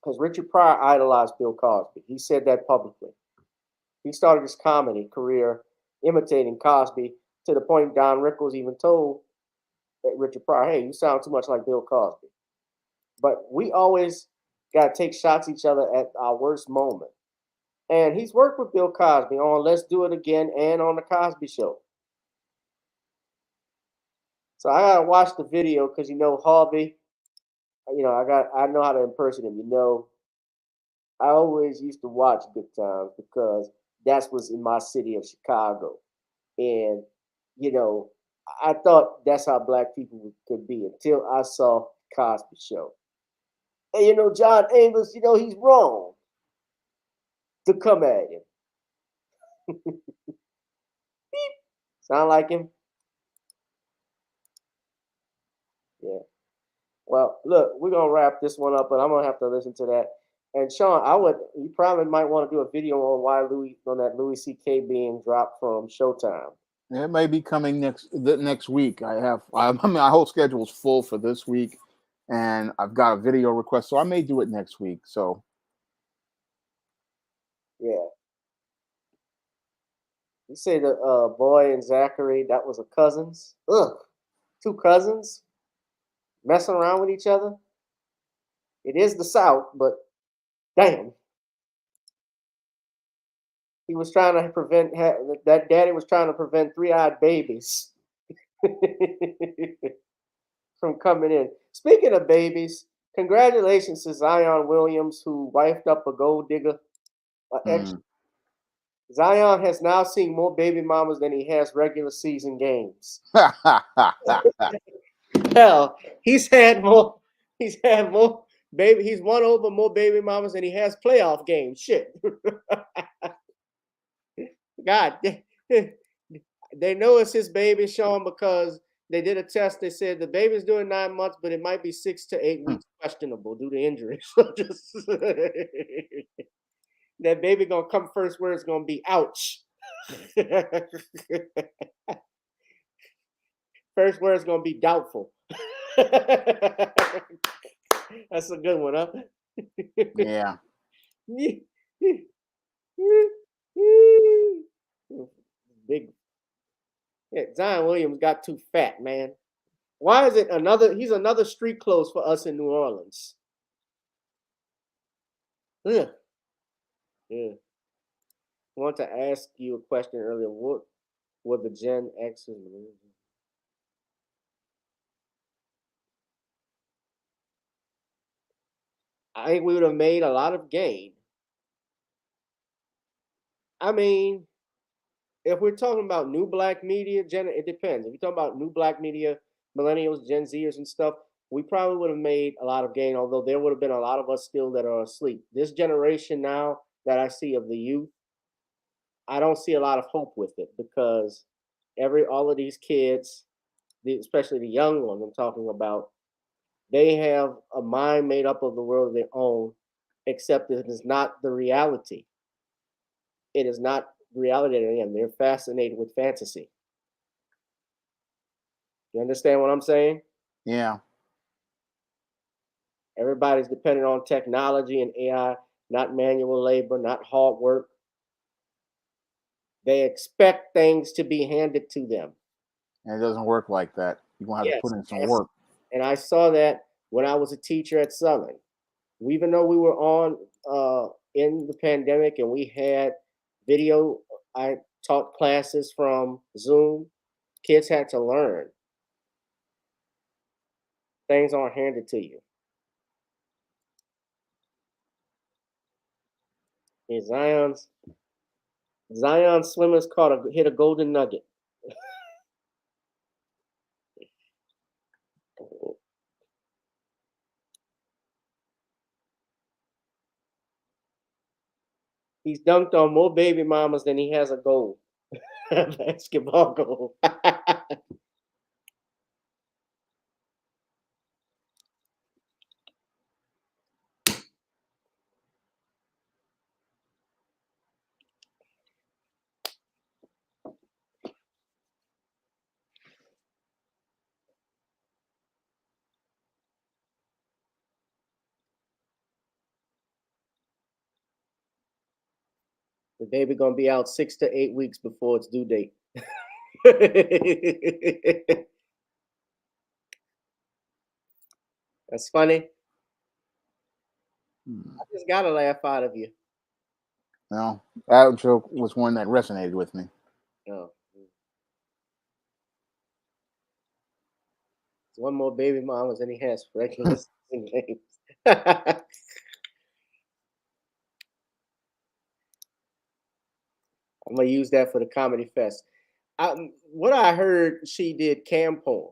because Richard Pryor idolized Bill Cosby. He said that publicly. He started his comedy career imitating Cosby to the point Don Rickles even told Richard Pryor, hey, you sound too much like Bill Cosby. But we always got to take shots at each other at our worst moment. And he's worked with Bill Cosby on Let's Do It Again and on The Cosby Show. So I got to watch the video because, you know, Harvey, you know, I know how to impersonate him. You know, I always used to watch Good Times because that's what's in my city of Chicago. And, you know, I thought that's how black people could be until I saw Cosby Show. And, you know, John Amos, you know, he's wrong to come at him. Beep. Sound like him? Yeah. Well, look, we're gonna wrap this one up, but I'm gonna have to listen to that. And Sean, you probably might want to do a video on why Louis C.K. being dropped from Showtime. It may be coming next week. I mean, my whole schedule is full for this week, and I've got a video request, so I may do it next week. So, yeah. You say the boy and Zachary, that was a cousins? Ugh, 2 cousins messing around with each other? It is the South, but damn. He was trying to prevent, that daddy was trying to prevent 3-eyed babies from coming in. Speaking of babies, congratulations to Zion Williams, who wifed up a gold digger. Zion has now seen more baby mamas than he has regular season games. Hell, he's won over more baby mamas than he has playoff games. Shit. God, they know it's his baby, Sean, because they did a test. They said the baby's doing 9 months, but it might be 6 to 8 weeks questionable due to injury. So just that baby gonna come first where it's gonna be ouch. First where it's gonna be doubtful. That's a good one, huh? yeah. Big. Yeah, Zion Williams got too fat, man. Why is it he's another street clothes for us in New Orleans? Yeah. I want to ask you a question earlier. What were the Gen X's? I think we would have made a lot of gain. I mean, if we're talking about new black media, it depends. If you're talking about new black media, millennials, Gen Zers and stuff, we probably would have made a lot of gain, although there would have been a lot of us still that are asleep. This generation now that I see of the youth, I don't see a lot of hope with it because all of these kids, especially the young ones I'm talking about, they have a mind made up of the world of their own, except it is not the reality. It is not reality to them. They're fascinated with fantasy. You understand what I'm saying? Yeah. Everybody's dependent on technology and AI, not manual labor, not hard work. They expect things to be handed to them. And it doesn't work like that. You're going to have to put in some work. And I saw that when I was a teacher at Southern. Even though we were on in the pandemic and we had video, I taught classes from Zoom. Kids had to learn. Things aren't handed to you. And Zion swimmers hit a golden nugget. He's dunked on more baby mamas than he has a goal. Basketball goal. The baby gonna be out 6 to 8 weeks before its due date. That's funny. I just got a laugh out of you. No, that joke was one that resonated with me. Oh. It's one more baby mamas than he has for regular season games. I'm gonna use that for the Comedy Fest. What I heard, she did cam porn,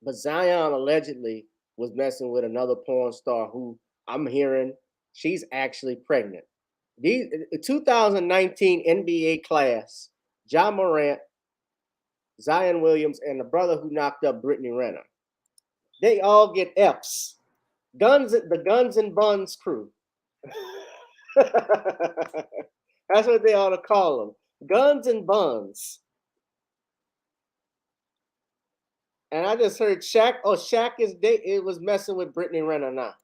but Zion allegedly was messing with another porn star who I'm hearing she's actually pregnant. The 2019 NBA class, Ja Morant, Zion Williams, and the brother who knocked up Brittany Renner. They all get F's. The Guns and Buns crew. That's what they ought to call them. Guns and Buns. And I just heard Shaq. Oh, Shaq it was messing with Brittany Renner now.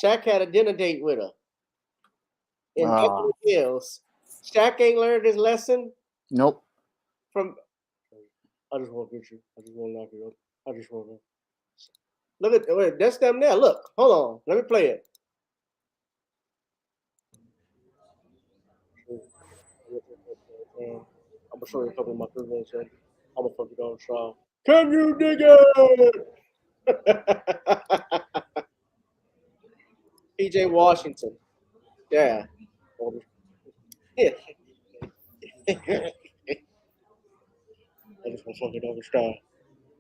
Shaq had a dinner date with her in Beverly Hills. Shaq ain't learned his lesson. Nope. From I just want to get you. I just want to knock you up. I just want to. Look at wait, that's them there. Look, hold on. Let me play it. I'm gonna show you a couple of my privilege. I'm gonna fuck you down trial. Can you dig it? PJ Washington. Yeah. Yeah. I just want to fuck you down trial.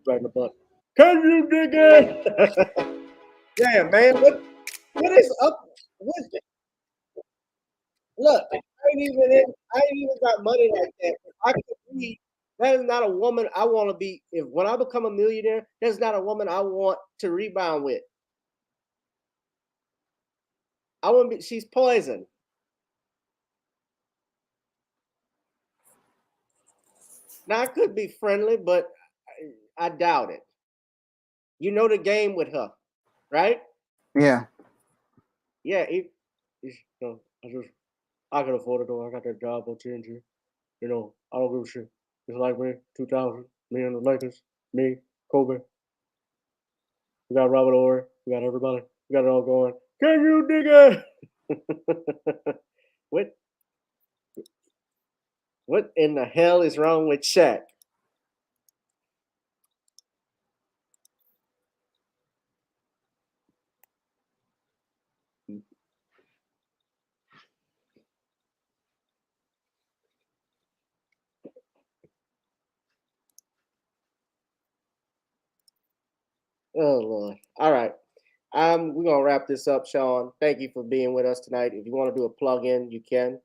Right in the butt. Can you dig it? Yeah, man. What is up with it? Look, I ain't even got money like that. If I could read, that is not a woman I want to be. If when I become a millionaire, that's not a woman I want to rebound with. I want to be. She's poison. Now I could be friendly, but I doubt it. You know the game with her, right? Yeah. Yeah. I can afford it though. I got that job on TNG. You know, I don't give a shit. It's like me, 2000, me and the Lakers, me, Kobe. We got Robert Ory. We got everybody. We got it all going. Can you dig it? What in the hell is wrong with Shaq? Oh Lord. All right. We're gonna wrap this up, Sean. Thank you for being with us tonight. If you want to do a plug-in, you can.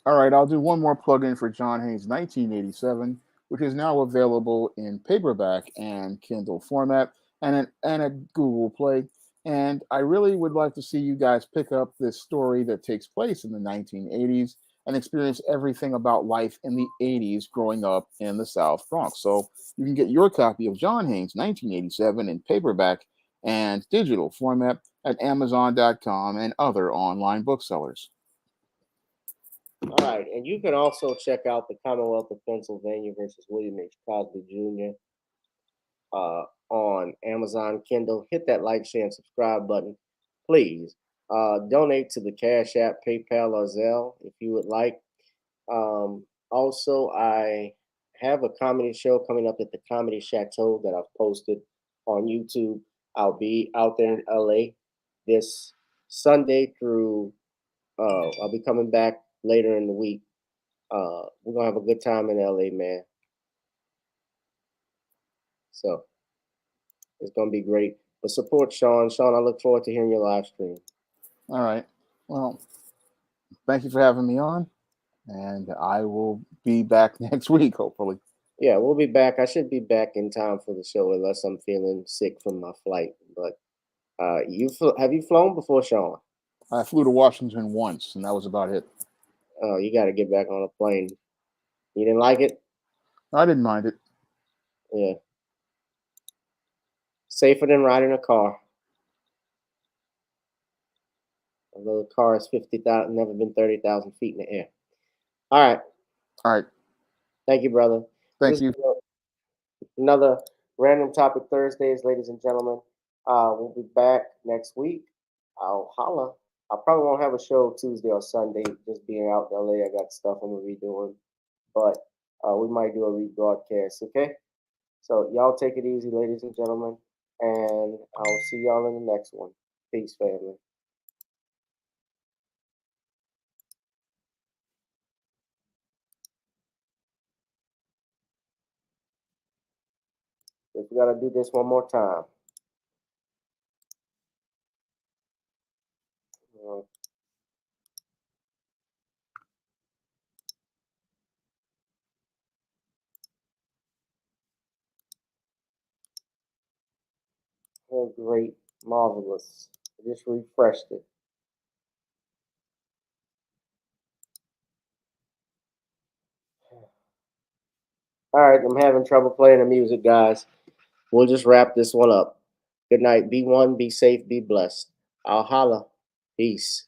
All right, I'll do one more plug-in for John Haynes 1987, which is now available in paperback and Kindle format and at Google Play. And I really would like to see you guys pick up this story that takes place in the 1980s and experience everything about life in the 80s growing up in the South Bronx. So you can get your copy of John Haynes 1987 in paperback and digital format at Amazon.com and other online booksellers. All right, and you can also check out the Commonwealth of Pennsylvania versus William H. Cosby Jr. On Amazon Kindle. Hit that like, share, and subscribe button, please. Donate to the Cash App, PayPal, or Zelle if you would like. Also, I have a comedy show coming up at the Comedy Chateau that I've posted on YouTube. I'll be out there in LA this Sunday through. I'll be coming back later in the week. We're gonna have a good time in LA, man. So it's gonna be great. But support Sean. Sean, I look forward to hearing your live stream. All right. Well, thank you for having me on, and I will be back next week, hopefully. Yeah, we'll be back. I should be back in time for the show unless I'm feeling sick from my flight. But have you flown before, Sean? I flew to Washington once, and that was about it. Oh, you got to get back on a plane. You didn't like it? I didn't mind it. Yeah. Safer than riding a car. Although the car is 50,000, never been 30,000 feet in the air. All right. All right. Thank you, brother. Thank you. Another Random Topic Thursdays, ladies and gentlemen. We'll be back next week. I'll holla. I probably won't have a show Tuesday or Sunday, just being out in LA. I got stuff I'm going to be doing. But we might do a rebroadcast, okay? So y'all take it easy, ladies and gentlemen. And I'll see y'all in the next one. Peace, family. If we got to do this one more time. Oh, great. Marvelous. I just refreshed it. All right, I'm having trouble playing the music, guys. We'll just wrap this one up. Good night. Be one, be safe, be blessed. I'll holla. Peace.